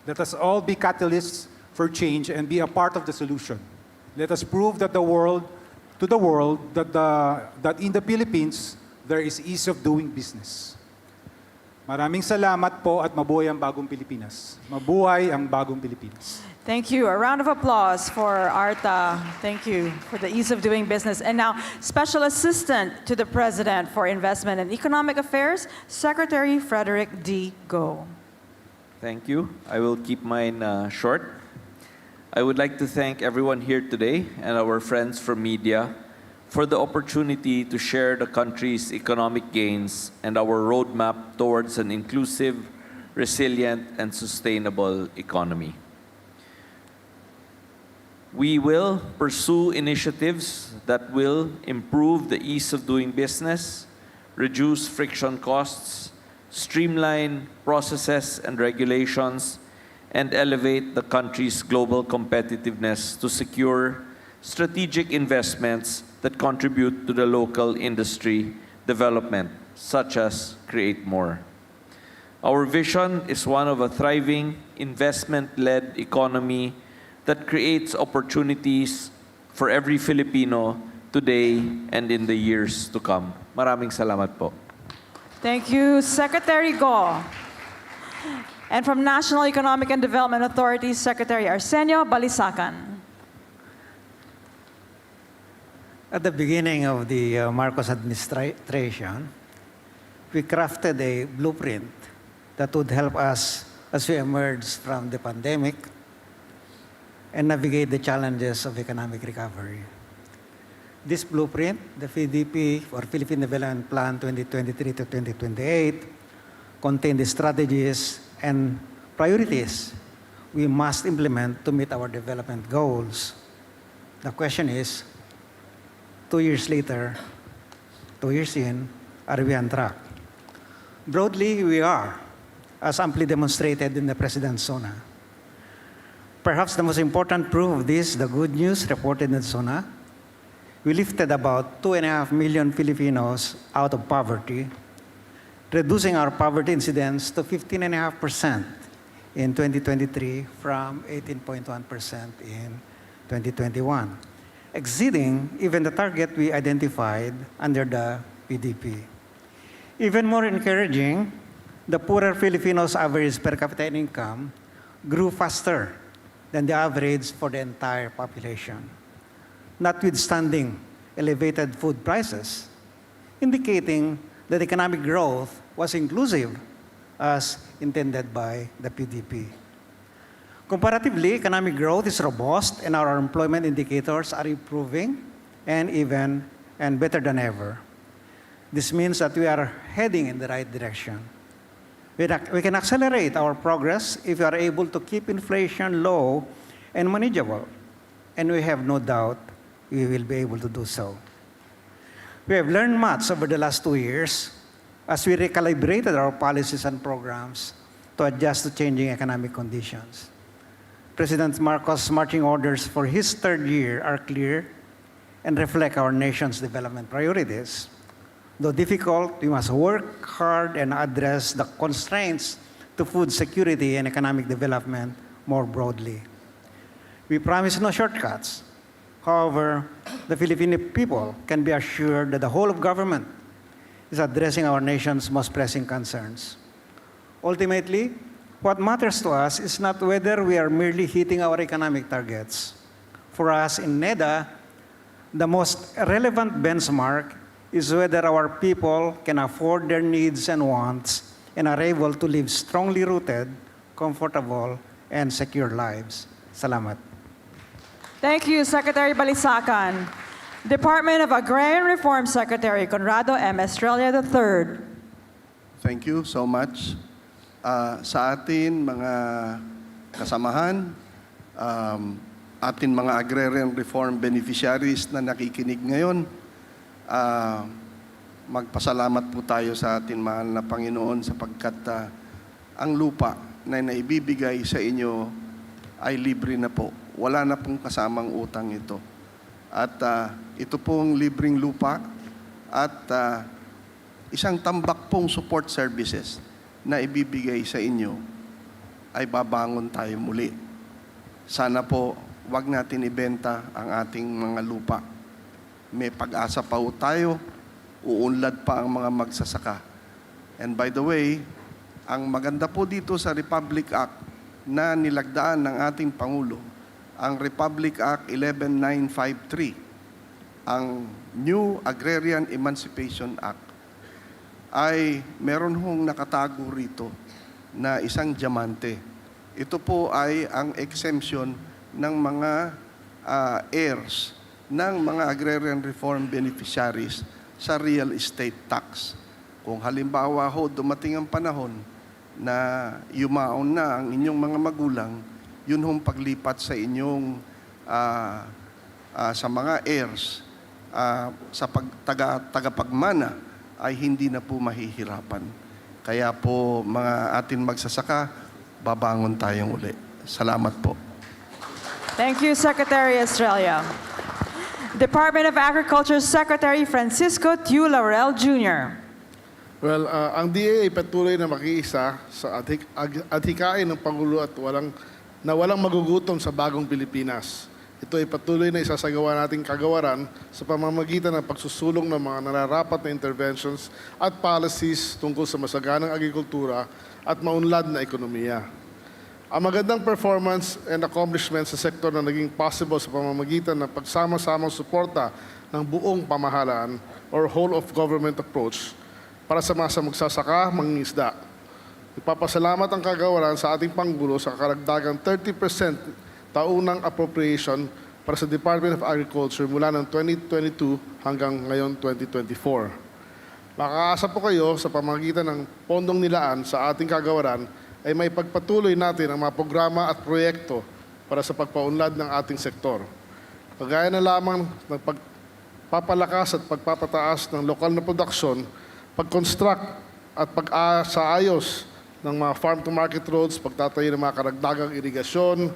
Let us all be catalysts for change and be a part of the solution. Let us prove that the world that in the Philippines, there is ease of doing business. Maraming salamat po at mabuhay ang bagong Pilipinas. Mabuhay ang bagong Pilipinas. Thank you. A round of applause for ARTA. Thank you for the ease of doing business. And now, Special Assistant to the President for Investment and Economic Affairs, Secretary Frederick D. Go. Thank you. I will keep mine short. I would like to thank everyone here today and our friends from media for the opportunity to share the country's economic gains and our roadmap towards an inclusive, resilient, and sustainable economy. We will pursue initiatives that will improve the ease of doing business, reduce friction costs, streamline processes and regulations, and elevate the country's global competitiveness to secure strategic investments that contribute to the local industry development, such as Create More. Our vision is one of a thriving, investment-led economy that creates opportunities for every Filipino today and in the years to come. Maraming salamat po. Thank you, Secretary Go. And from National Economic and Development Authority, Secretary Arsenio Balisacan. At the beginning of the Marcos administration, we crafted a blueprint that would help us as we emerge from the pandemic and navigate the challenges of economic recovery. This blueprint, the PDP, or Philippine Development Plan 2023 to 2028, contained the strategies and priorities we must implement to meet our development goals. The question is, 2 years later, 2 years in, are we on track? Broadly, we are, as amply demonstrated in the President's SONA. Perhaps the most important proof of this, the good news reported in SONA, we lifted about 2.5 million Filipinos out of poverty, reducing our poverty incidence to 15.5% in 2023 from 18.1% in 2021, exceeding even the target we identified under the PDP. Even more encouraging, the poorer Filipinos' average per capita income grew faster than the average for the entire population, notwithstanding elevated food prices, indicating that economic growth was inclusive as intended by the PDP. Comparatively, economic growth is robust and our employment indicators are improving and better than ever. This means that we are heading in the right direction. We can accelerate our progress if we are able to keep inflation low and manageable, and we have no doubt we will be able to do so. We have learned much over the last 2 years as we recalibrated our policies and programs to adjust to changing economic conditions. President Marcos' marching orders for his third year are clear and reflect our nation's development priorities. Though difficult, we must work hard and address the constraints to food security and economic development more broadly. We promise no shortcuts. However, the Filipino people can be assured that the whole of government is addressing our nation's most pressing concerns. Ultimately, what matters to us is not whether we are merely hitting our economic targets. For us in NEDA, the most relevant benchmark is whether our people can afford their needs and wants and are able to live strongly rooted, comfortable, and secure lives. Salamat. Thank you, Secretary Balisacan. Department of Agrarian Reform Secretary Conrado M. Estrella III. Thank you so much. Sa atin, mga kasamahan, atin mga agrarian reform beneficiaries na nakikinig ngayon, magpasalamat po tayo sa atin mahal na Panginoon sapagkat ang lupa na naibibigay sa inyo ay libre na po. Wala na pong kasamang utang ito. At ito pong libreng lupa at isang tambak pong support services na ibibigay sa inyo ay babangon tayo muli. Sana po wag natin ibenta ang ating mga lupa. May pag-asa pa po tayo, uunlad pa ang mga magsasaka. And by the way, ang maganda po dito sa Republic Act na nilagdaan ng ating Pangulo, ang Republic Act 11953, ang New Agrarian Emancipation Act, ay meron hong nakatago rito na isang diamante. Ito po ay ang exemption ng mga heirs ng mga agrarian reform beneficiaries sa real estate tax. Kung halimbawa ho, dumating ang panahon na yumaon na ang inyong mga magulang, yun hong paglipat sa inyong sa mga heirs sa tagapagmana ay hindi na po mahihirapan. Kaya po mga atin magsasaka, babangon tayong uli. Salamat po. Thank you, Secretary Estrella. Department of Agriculture Secretary Francisco Tiu Laurel Jr. Well, ang DA ay patuloy na makiisa sa adhikain ng Pangulo at walang magugutom sa bagong Pilipinas. Ito ay patuloy na isasagawa nating kagawaran sa pamamagitan ng pagsusulong ng mga nararapat na interventions at policies tungkol sa masaganang agrikultura at maunlad na ekonomiya. Ang magandang performance and accomplishments sa sektor na naging possible sa pamamagitan ng pagsama-samang suporta ng buong pamahalaan or whole of government approach para sa mga magsasaka, mangingisda. Ipapasalamat ang kagawaran sa ating Pangulo sa karagdagang 30% taunang appropriation para sa Department of Agriculture mula ng 2022 hanggang ngayon 2024. Makakaasa po kayo sa pamamagitan ng pondong nilaan sa ating kagawaran ay may pagpatuloy natin ang mga programa at proyekto para sa pagpaunlad ng ating sektor. Kagaya na lamang ng pagpapalakas at pagpapataas ng lokal na produksyon, pag-construct at pag-aayos ng mga farm-to-market roads, pagtatayo ng mga karagdagang irigasyon,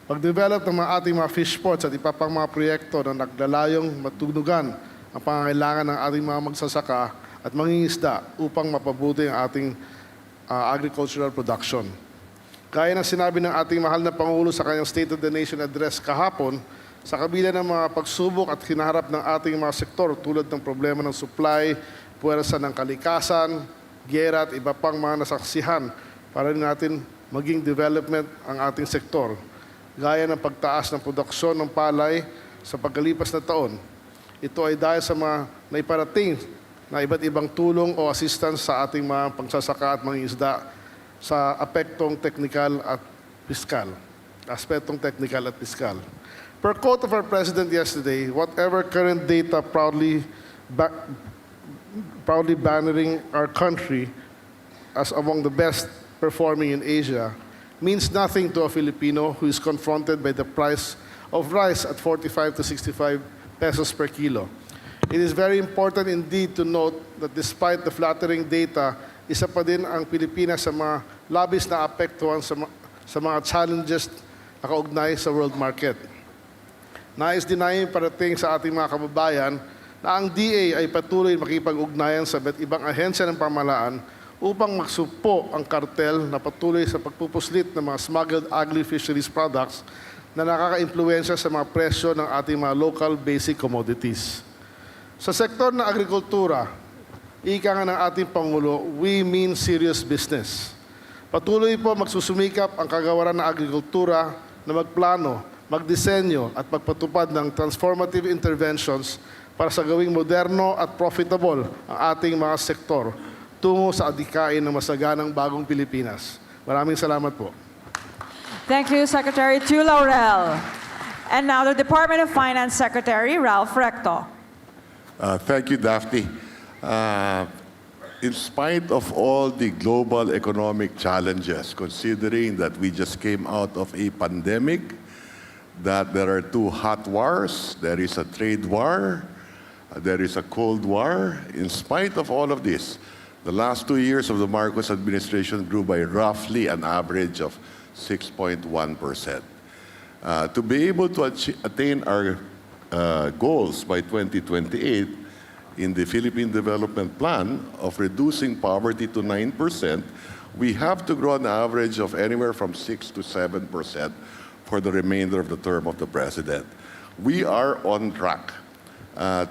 pag-develop ng ating mga fish ports at iba pang mga proyekto na naglalayong matunugan ang pangangailangan ng ating mga magsasaka at mangingisda upang mapabuti ang ating agricultural production. Gaya ng sinabi ng ating mahal na Pangulo sa kanyang State of the Nation address kahapon, sa kabila ng mga pagsubok at hinaharap ng ating mga sektor tulad ng problema ng supply, puwersa ng kalikasan, giyera at iba pang mga nasaksihan para rin natin maging development ang ating sektor. Gaya ng pagtaas ng produksyon ng palay sa pagkalipas na taon. Ito ay dahil sa mga naiparating na iba't ibang tulong o assistance sa ating mga pangsasaka at mangingisda sa aspektong technical at fiscal. Per quote of our President yesterday, whatever current data proudly bannering our country as among the best performing in Asia means nothing to a Filipino who is confronted by the price of rice at 45 to 65 pesos per kilo. It is very important indeed to note that despite the flattering data, isa pa din ang Pilipinas sa mga labis na apektuhan sa mga challenges na kaugnay sa world market. Nais din namin parating sa ating mga kababayan na ang DA ay patuloy makipag-ugnayan sa iba't ibang ahensya ng pamahalaan upang magsugpo ang kartel na patuloy sa pagpupuslit ng mga smuggled agri-fisheries products na nakaka-impluwensya sa mga presyo ng ating mga local basic commodities. Sa sektor ng agrikultura, ika nga ng ating Pangulo, we mean serious business. Patuloy po magsusumikap ang kagawaran ng agrikultura na magplano, magdisenyo at magpatupad ng transformative interventions para sa gawing moderno at profitable ang ating mga sektor tungo sa adhikain ng masaganang bagong Pilipinas. Maraming salamat po. Thank you, Secretary Tu Laurel. And now the Department of Finance Secretary, Ralph Recto. Thank you, Daphne. In spite of all the global economic challenges, considering that we just came out of a pandemic, that there are two hot wars, there is a trade war, there is a cold war, in spite of all of this, the last 2 years of the Marcos administration grew by roughly an average of 6.1%. To be able to attain our goals by 2028 in the Philippine Development Plan of reducing poverty to 9%, we have to grow an average of anywhere from 6 to 7% for the remainder of the term of the President. We are on track.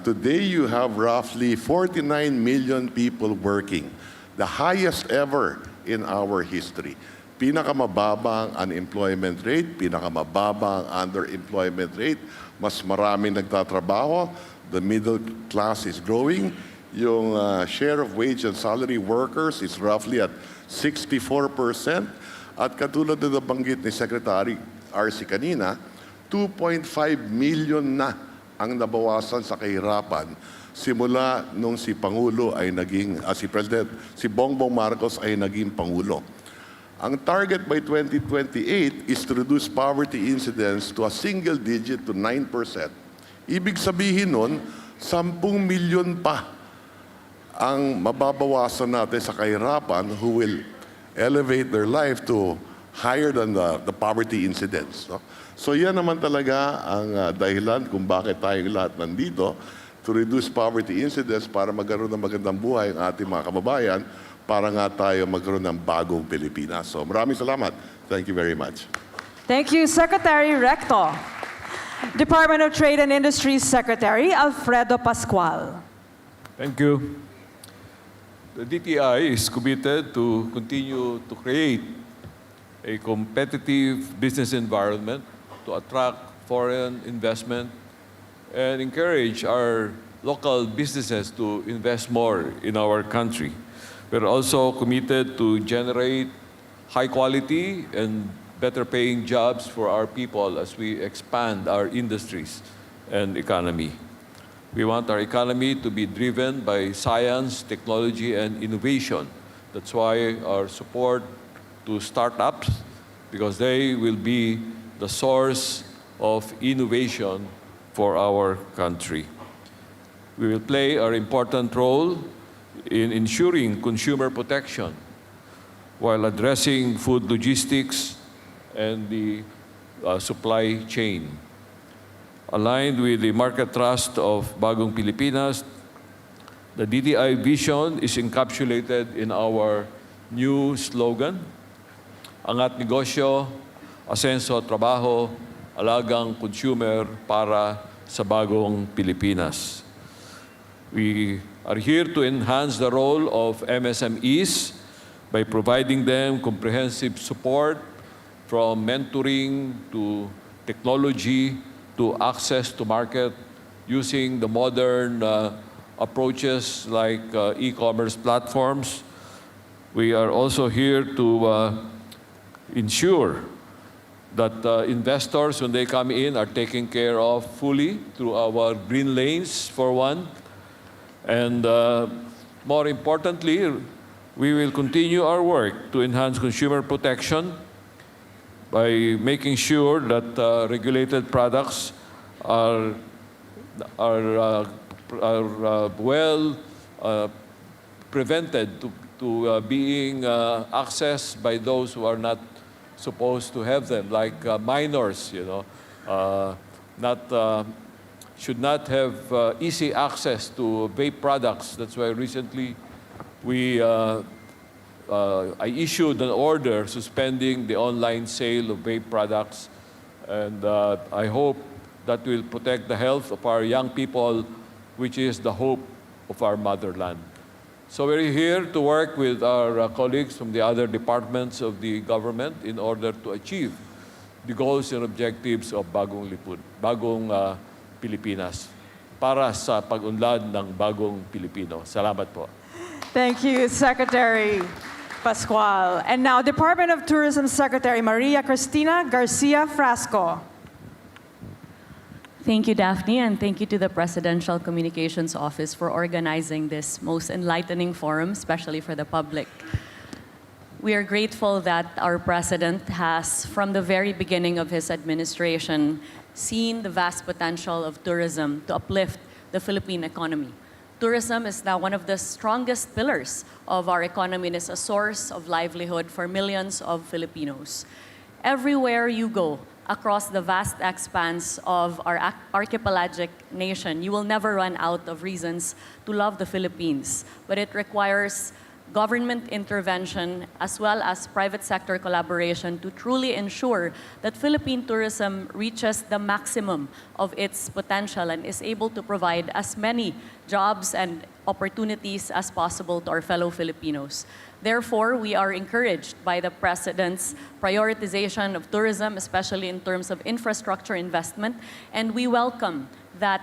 Today, you have roughly 49 million people working, the highest ever in our history. Pinakamababa ang unemployment rate, pinakamababa ang underemployment rate, mas maraming nagtatrabaho, the middle class is growing, yung share of wage and salary workers is roughly at 64%, at katulad na nabanggit ni Secretary R.C. kanina, 2.5 million na ang nabawasan sa kahirapan simula nung si Pangulo ay naging, si Bongbong Marcos ay naging Pangulo. Ang target by 2028 is to reduce poverty incidence to a single digit to 9%. Ibig sabihin nun, 10 milyon pa ang mababawasan natin sa kahirapan who will elevate their life to higher than the poverty incidence. No? So yan naman talaga ang dahilan kung bakit tayong lahat nandito, to reduce poverty incidence para magkaroon ng magandang buhay ang ating mga kababayan, para nga tayo magkaroon ng bagong Pilipinas. So maraming salamat. Thank you very much. Thank you, Secretary Recto. Department of Trade and Industry Secretary Alfredo Pascual. Thank you. The DTI is committed to continue to create a competitive business environment to attract foreign investment and encourage our local businesses to invest more in our country. We're also committed to generate high quality and better paying jobs for our people as we expand our industries and economy. We want our economy to be driven by science, technology, and innovation That's why our support to startups, because they will be the source of innovation for our country. We will play our important role in ensuring consumer protection while addressing food logistics and the supply chain. Aligned with the market trust of Bagong Pilipinas, the DTI vision is encapsulated in our new slogan, Angat Negosyo, Asenso Trabaho, Alagang Consumer para sa Bagong Pilipinas. We are here to enhance the role of MSMEs by providing them comprehensive support from mentoring to technology to access to market using the modern approaches like e-commerce platforms. We are also here to ensure that investors, when they come in, are taken care of fully through our green lanes, for one. And more importantly, we will continue our work to enhance consumer protection by making sure that regulated products are well prevented to being accessed by those who are not supposed to have them, like minors, should not have easy access to vape products. That's why recently I issued an order suspending the online sale of vape products, and I hope that will protect the health of our young people, which is the hope of our motherland. So we're here to work with our colleagues from the other departments of the government in order to achieve the goals and objectives of Bagong Pilipinas para sa pag-unlad ng bagong Pilipino. Salamat po. Thank you, Secretary Pascual. And now, Department of Tourism Secretary Maria Cristina Garcia Frasco. Thank you, Daphne, and thank you to the Presidential Communications Office for organizing this most enlightening forum, especially for the public. We are grateful that our President has, from the very beginning of his administration, seen the vast potential of tourism to uplift the Philippine economy. Tourism is now one of the strongest pillars of our economy and is a source of livelihood for millions of Filipinos. Everywhere you go, across the vast expanse of our archipelagic nation, you will never run out of reasons to love the Philippines. But it requires government intervention as well as private sector collaboration to truly ensure that Philippine tourism reaches the maximum of its potential and is able to provide as many jobs and opportunities as possible to our fellow Filipinos. Therefore, we are encouraged by the President's prioritization of tourism, especially in terms of infrastructure investment, and we welcome that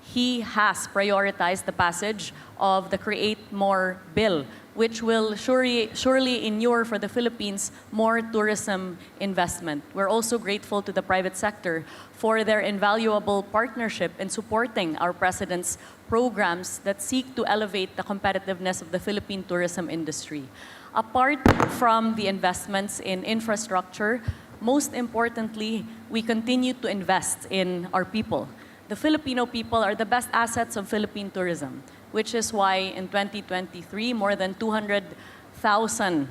he has prioritized the passage of the Create More Bill, which will surely inure for the Philippines more tourism investment. We're also grateful to the private sector for their invaluable partnership in supporting our President's programs that seek to elevate the competitiveness of the Philippine tourism industry. Apart from the investments in infrastructure, most importantly, we continue to invest in our people. The Filipino people are the best assets of Philippine tourism, which is why in 2023, more than 200,000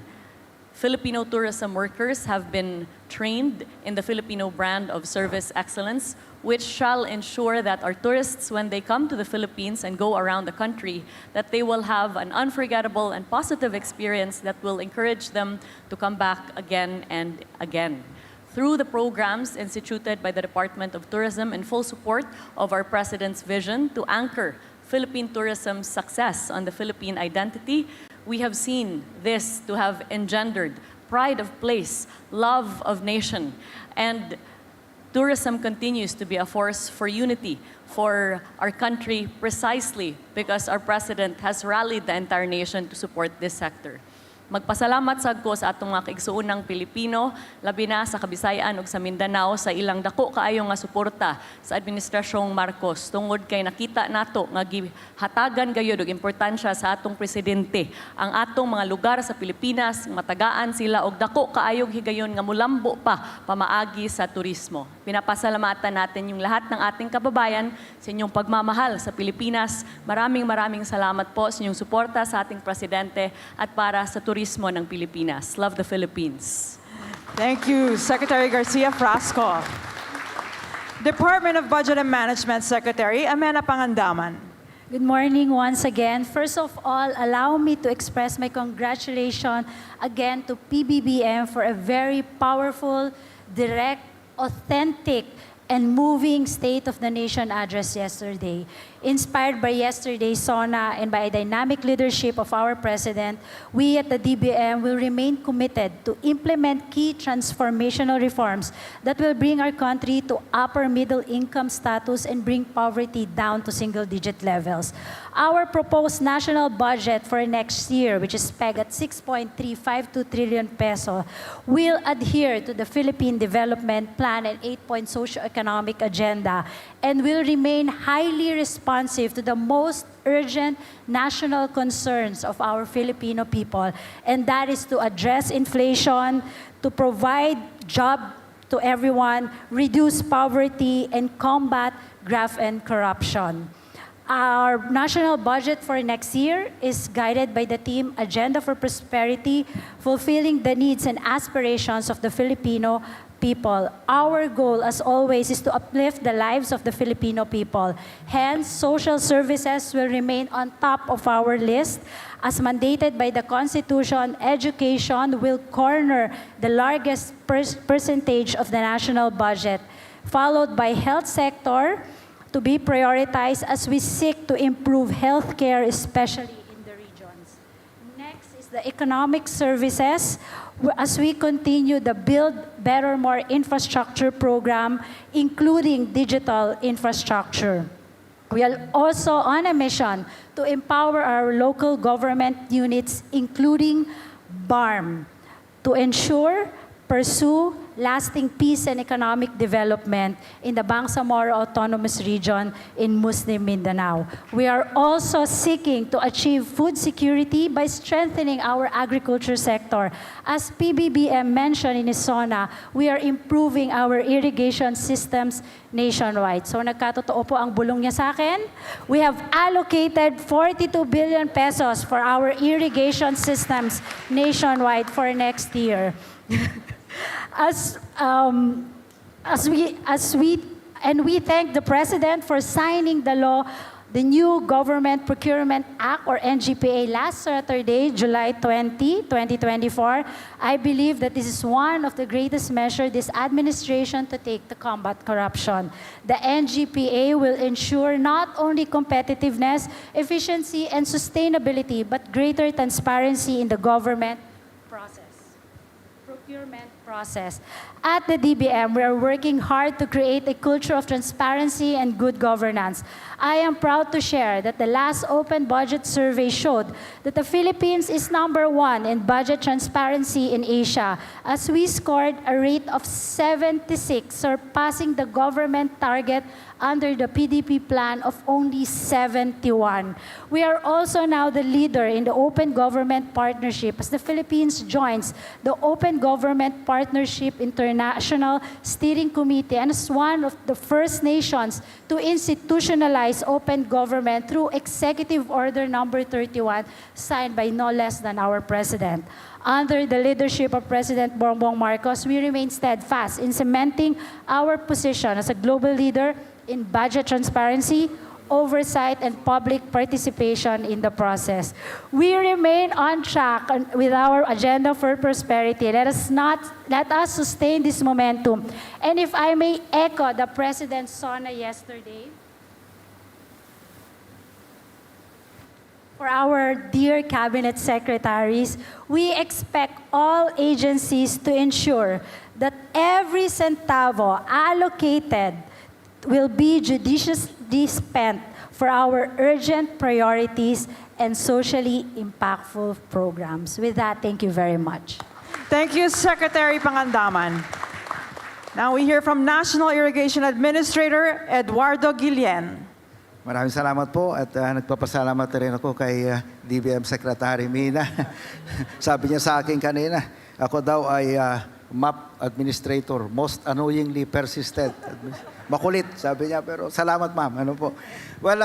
Filipino tourism workers have been trained in the Filipino brand of service excellence, which shall ensure that our tourists, when they come to the Philippines and go around the country, that they will have an unforgettable and positive experience that will encourage them to come back again and again. Through the programs instituted by the Department of Tourism in full support of our President's vision to anchor Philippine tourism's success on the Philippine identity, we have seen this to have engendered pride of place, love of nation, and tourism continues to be a force for unity for our country precisely because our President has rallied the entire nation to support this sector. Magpasalamat sad ko sa atong mga kaigsuonang Pilipino, labi na sa Kabisayan ug sa Mindanao sa ilang dako kaayo nga suporta sa Administrasyong Marcos tungod kay nakita nato nga gihatagan gayud og importansya sa atong presidente ang atong mga lugar sa Pilipinas, matagaan sila og dako kaayog higayon nga mulambo pa pamaagi sa turismo. Pinapasalamatan natin yung lahat ng ating kababayan sa inyong pagmamahal sa Pilipinas. Maraming salamat po sa inyong suporta sa ating presidente at para sa turismo ng Pilipinas. Love the Philippines. Thank you, Secretary Garcia Frasco. Department of Budget and Management Secretary Amena Pangandaman. Good morning once again. First of all, allow me to express my congratulations again to PBBM for a very powerful, direct, authentic, and moving State of the Nation address yesterday. Inspired by yesterday's SONA and by a dynamic leadership of our President, we at the DBM will remain committed to implement key transformational reforms that will bring our country to upper middle income status and bring poverty down to single-digit levels. Our proposed national budget for next year, which is pegged at 6.352 trillion peso, will adhere to the Philippine Development Plan and 8-point socio-economic agenda and will remain highly responsive to the most urgent national concerns of our Filipino people, and that is to address inflation, to provide job to everyone, reduce poverty, and combat graft and corruption. Our national budget for next year is guided by the theme Agenda for Prosperity, fulfilling the needs and aspirations of the Filipino people. Our goal, as always, is to uplift the lives of the Filipino people. Hence, social services will remain on top of our list. As mandated by the Constitution, education will corner the largest percentage of the national budget, followed by health sector, to be prioritized as we seek to improve healthcare, especially in the regions. Next is the economic services, as we continue the Build Better More infrastructure program, including digital infrastructure. We are also on a mission to empower our local government units, including BARM, to ensure, pursue lasting peace and economic development in the Bangsamoro Autonomous Region in Muslim Mindanao. We are also seeking to achieve food security by strengthening our agriculture sector. As PBBM mentioned in his SONA, we are improving our irrigation systems nationwide. So nagkatotoo po ang bulong niya sa akin. We have allocated 42 billion pesos for our irrigation systems nationwide for next year. We thank the President for signing the law, the new Government Procurement Act or NGPA last Saturday, July 20, 2024. I believe that this is one of the greatest measures this administration to take to combat corruption. The NGPA will ensure not only competitiveness, efficiency, and sustainability, but greater transparency in the government procurement process. At the DBM, we are working hard to create a culture of transparency and good governance. I am proud to share that the last open budget survey showed that the Philippines is #1 in budget transparency in Asia, as we scored a rate of 76, surpassing the government target under the PDP plan of only 71. We are also now the leader in the Open Government Partnership as the Philippines joins the Open Government Partnership International Steering Committee and is one of the first nations to institutionalize open government through Executive Order Number 31, signed by no less than our President. Under the leadership of President Bongbong Marcos, we remain steadfast in cementing our position as a global leader in budget transparency, oversight, and public participation in the process. We remain on track with our agenda for prosperity. Let us sustain this momentum. And if I may echo the President's SONA yesterday, for our dear Cabinet Secretaries, we expect all agencies to ensure that every centavo allocated will be judiciously spent for our urgent priorities and socially impactful programs. With that, thank you very much. Thank you, Secretary Pangandaman. Now we hear from National Irrigation Administrator Eduardo Guillen. Maraming salamat po at nagpapasalamat rin ako kay DBM Secretary Mina. Sabi niya sa akin kanina, ako daw ay map administrator, most annoyingly persistent. Makulit, sabi niya, pero salamat ma'am. Ano po? Well,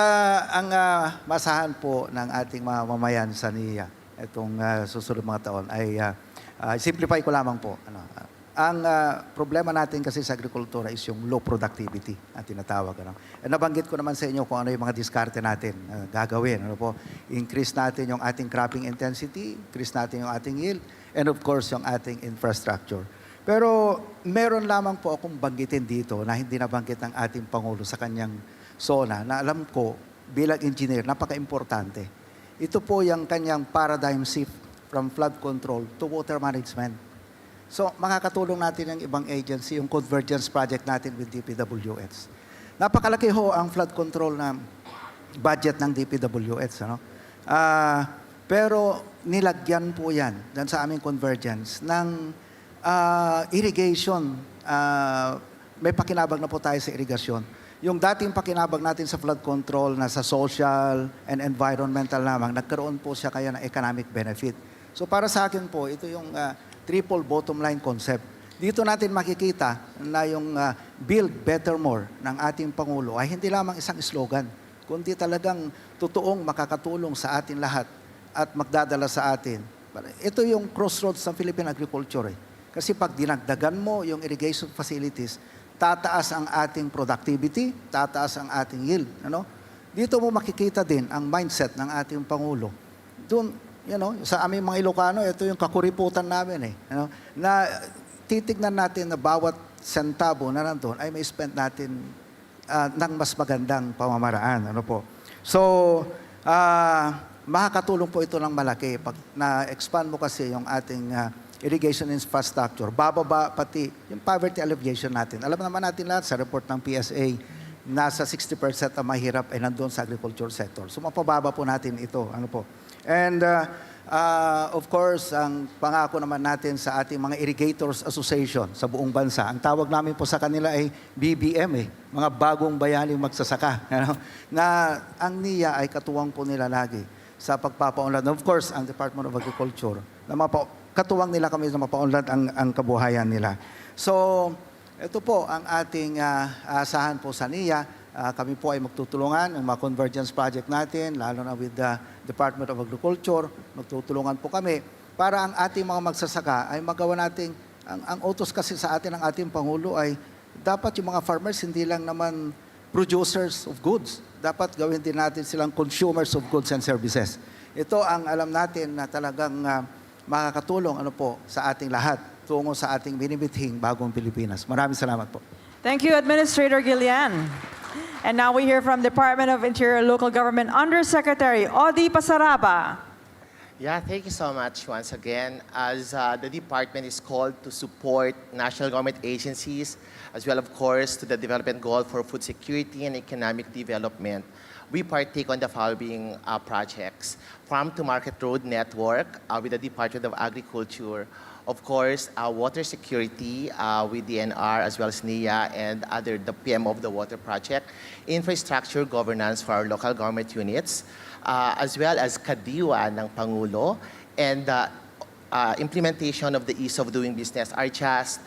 ang masahan po ng ating mga mamayan sa NIA itong susunod mga taon ay simplify ko lamang po. Ang problema natin kasi sa agrikultura is yung low productivity ang tinatawag. Nabanggit ko naman sa inyo kung ano yung mga diskarte natin gagawin. Ano po? Increase natin yung ating cropping intensity, increase natin yung ating yield, and of course yung ating infrastructure. Pero meron lamang po akong banggitin dito na hindi nabanggit ng ating Pangulo sa kanyang SONA na alam ko bilang engineer, napaka-importante. Ito po yung kanyang paradigm shift from flood control to water management. So, makakatulong natin ang ibang agency, yung convergence project natin with DPWH. Napakalaki ho ang flood control na budget ng DPWH. Pero nilagyan po yan dyan sa aming convergence ng irrigation. May pakinabang na po tayo sa irrigation. Yung dating pakinabang natin sa flood control na sa social and environmental lamang, nagkaroon po siya kaya ng economic benefit. So para sa akin po, ito yung triple bottom line concept. Dito natin makikita na yung build better more ng ating Pangulo ay hindi lamang isang slogan, kundi talagang totoong makakatulong sa atin lahat at magdadala sa atin. Ito yung crossroads ng Philippine agriculture. Kasi pag dinagdagan mo yung irrigation facilities, tataas ang ating productivity, tataas ang ating yield. Dito mo makikita din ang mindset ng ating Pangulo. Doon, sa aming mga Ilocano, ito yung kakuriputan namin na titignan natin na bawat sentabo na nandun ay may spend natin ng mas magandang pamamaraan. So, makakatulong po ito ng malaki. Pag na-expand mo kasi yung ating irrigation infrastructure, bababa pati yung poverty alleviation natin. Alam naman natin lahat sa report ng PSA, nasa 60% ang mahirap ay nandun sa agriculture sector. So, mapababa po natin ito. And of course, ang pangako naman natin sa ating mga Irrigators Association sa buong bansa, ang tawag namin po sa kanila ay BBM, mga bagong bayaning magsasaka, na ang NIA ay katuwang po nila lagi sa pagpapaunlad. Of course, ang Department of Agriculture, na katuwang nila kami na mapaunlad ang kabuhayan nila. So, ito po ang ating asahan po sa NIA. Kami po ay magtutulungan ng mga convergence project natin, lalo na with the Department of Agriculture. Magtutulungan po kami para ang ating mga magsasaka ay magawa natin, ang utos kasi sa atin ng ating Pangulo ay dapat yung mga farmers hindi lang naman producers of goods. Dapat gawin din natin silang consumers of goods and services. Ito ang alam natin na talagang makakatulong sa ating lahat tungo sa ating binibithing bagong Pilipinas. Maraming salamat po. Thank you, Administrator Guillen. And now we hear from Department of Interior Local Government Undersecretary Odi Pasaraba. Yeah, thank you so much once again. As the department is called to support national government agencies, as well, of course, to the development goal for food security and economic development, we partake on the following projects. Farm to Market Road Network with the Department of Agriculture. Of course, water security with DNR as well as NIA and the PM of the Water Project, infrastructure governance for our local government units, as well as Kadiwa ng Pangulo, and implementation of the ease of doing business are just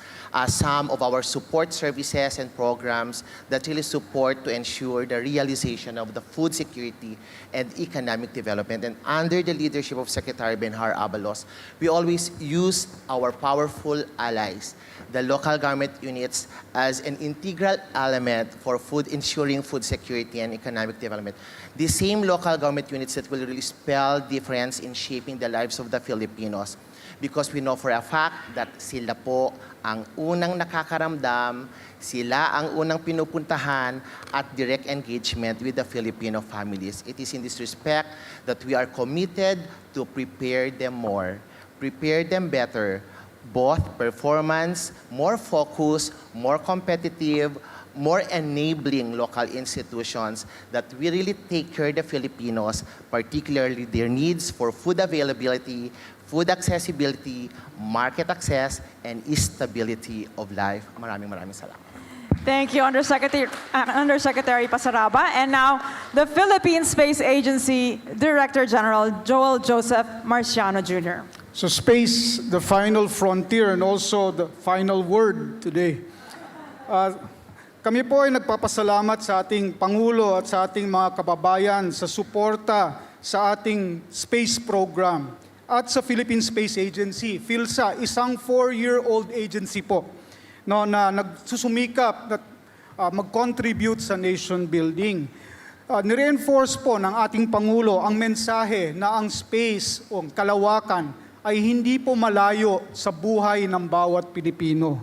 some of our support services and programs that really support to ensure the realization of the food security and economic development. And under the leadership of Secretary Benhar Abalos, we always use our powerful allies, the local government units, as an integral element for ensuring food security and economic development. The same local government units that will really spell difference in shaping the lives of the Filipinos. Because we know for a fact that sila po ang unang nakakaramdam, sila ang unang pinupuntahan at direct engagement with the Filipino families. It is in this respect that we are committed to prepare them more, prepare them better, both performance, more focused, more competitive, more enabling local institutions that we really take care of the Filipinos, particularly their needs for food availability, food accessibility, market access, and stability of life. Maraming salamat. Thank you, Undersecretary Pasaraba. And now, the Philippine Space Agency Director General Joel Joseph Marciano Jr. So space, the final frontier and also the final word today. Kami po ay nagpapasalamat sa ating Pangulo at sa ating mga kababayan sa suporta sa ating space program at sa Philippine Space Agency. PhilSA, isang 4-year-old agency po no, na nagsusumikap na mag-contribute sa nation building. Nireinforce po ng ating Pangulo ang mensahe na ang space o kalawakan ay hindi po malayo sa buhay ng bawat Pilipino.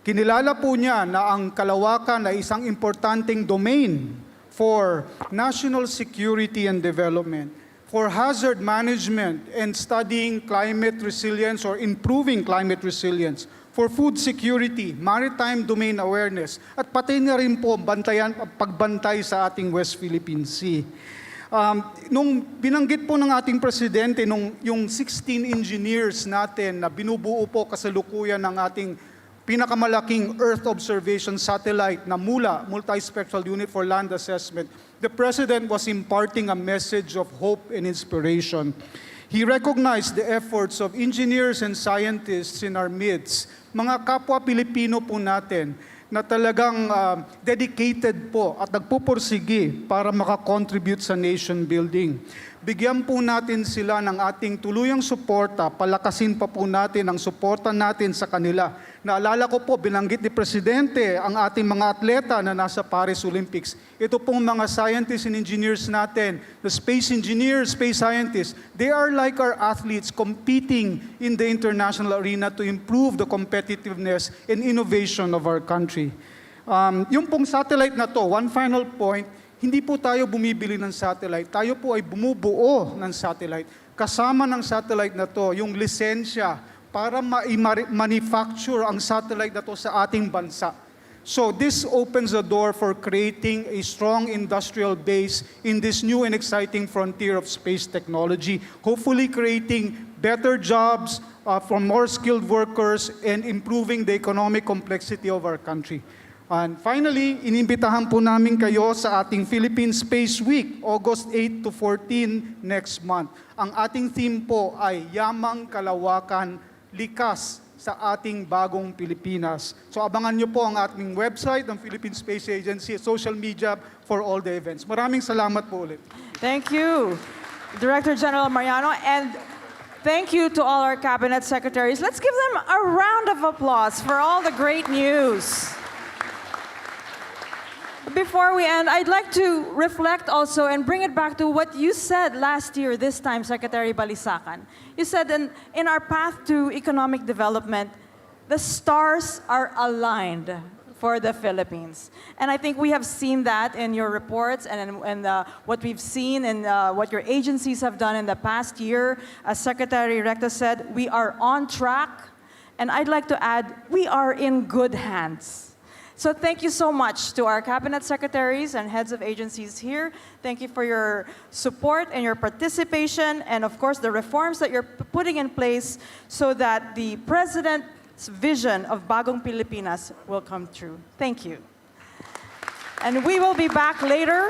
Kinilala po niya na ang kalawakan ay isang importanteng domain for national security and development, for hazard management and studying climate resilience or improving climate resilience, for food security, maritime domain awareness, at pati na rin po pagbantay sa ating West Philippine Sea. Nung binanggit po ng ating presidente, yung 16 engineers natin na binubuo po kasalukuyan ng ating pinakamalaking Earth observation satellite na MULA, Multispectral Unit for Land Assessment, the President was imparting a message of hope and inspiration. He recognized the efforts of engineers and scientists in our midst, mga kapwa Pilipino po natin, na talagang dedicated po at nagpupursigi para makakontribute sa nation building. Bigyan po natin sila ng ating tuluyang suporta, palakasin pa po natin ang suporta natin sa kanila. Naalala ko po, binanggit ni Presidente ang ating mga atleta na nasa Paris Olympics. Ito pong mga scientists and engineers natin, the space engineers, space scientists, they are like our athletes competing in the international arena to improve the competitiveness and innovation of our country. Yung pong satellite na to, one final point, hindi po tayo bumibili ng satellite. Tayo po ay bumubuo ng satellite. Kasama ng satellite na to, yung lisensya para ma-manufacture ang satellite na to sa ating bansa. So this opens the door for creating a strong industrial base in this new and exciting frontier of space technology, hopefully creating better jobs for more skilled workers and improving the economic complexity of our country. And finally, inimbitahan po namin kayo sa ating Philippine Space Week, August 8 to 14 next month. Ang ating theme po ay Yamang Kalawakan, Likas sa ating bagong Pilipinas. So abangan nyo po ang ating website, ang Philippine Space Agency, social media for all the events. Maraming salamat po ulit. Thank you, Director General Mariano, and thank you to all our cabinet secretaries. Let's give them a round of applause for all the great news. Before we end, I'd like to reflect also and bring it back to what you said last year, this time, Secretary Balisacan. You said in our path to economic development, the stars are aligned for the Philippines. And I think we have seen that in your reports and in what we've seen and what your agencies have done in the past year. As Secretary Recta said, we are on track. And I'd like to add, we are in good hands. So thank you so much to our cabinet secretaries and heads of agencies here. Thank you for your support and your participation, and of course the reforms that you're putting in place so that the President's vision of Bagong Pilipinas will come true. Thank you. And we will be back later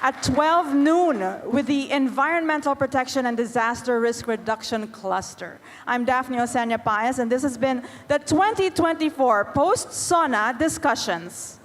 at 12 noon with the Environmental Protection and Disaster Risk Reduction Cluster. I'm Daphne Osenia Paez, and this has been the 2024 Post-SONA Discussions.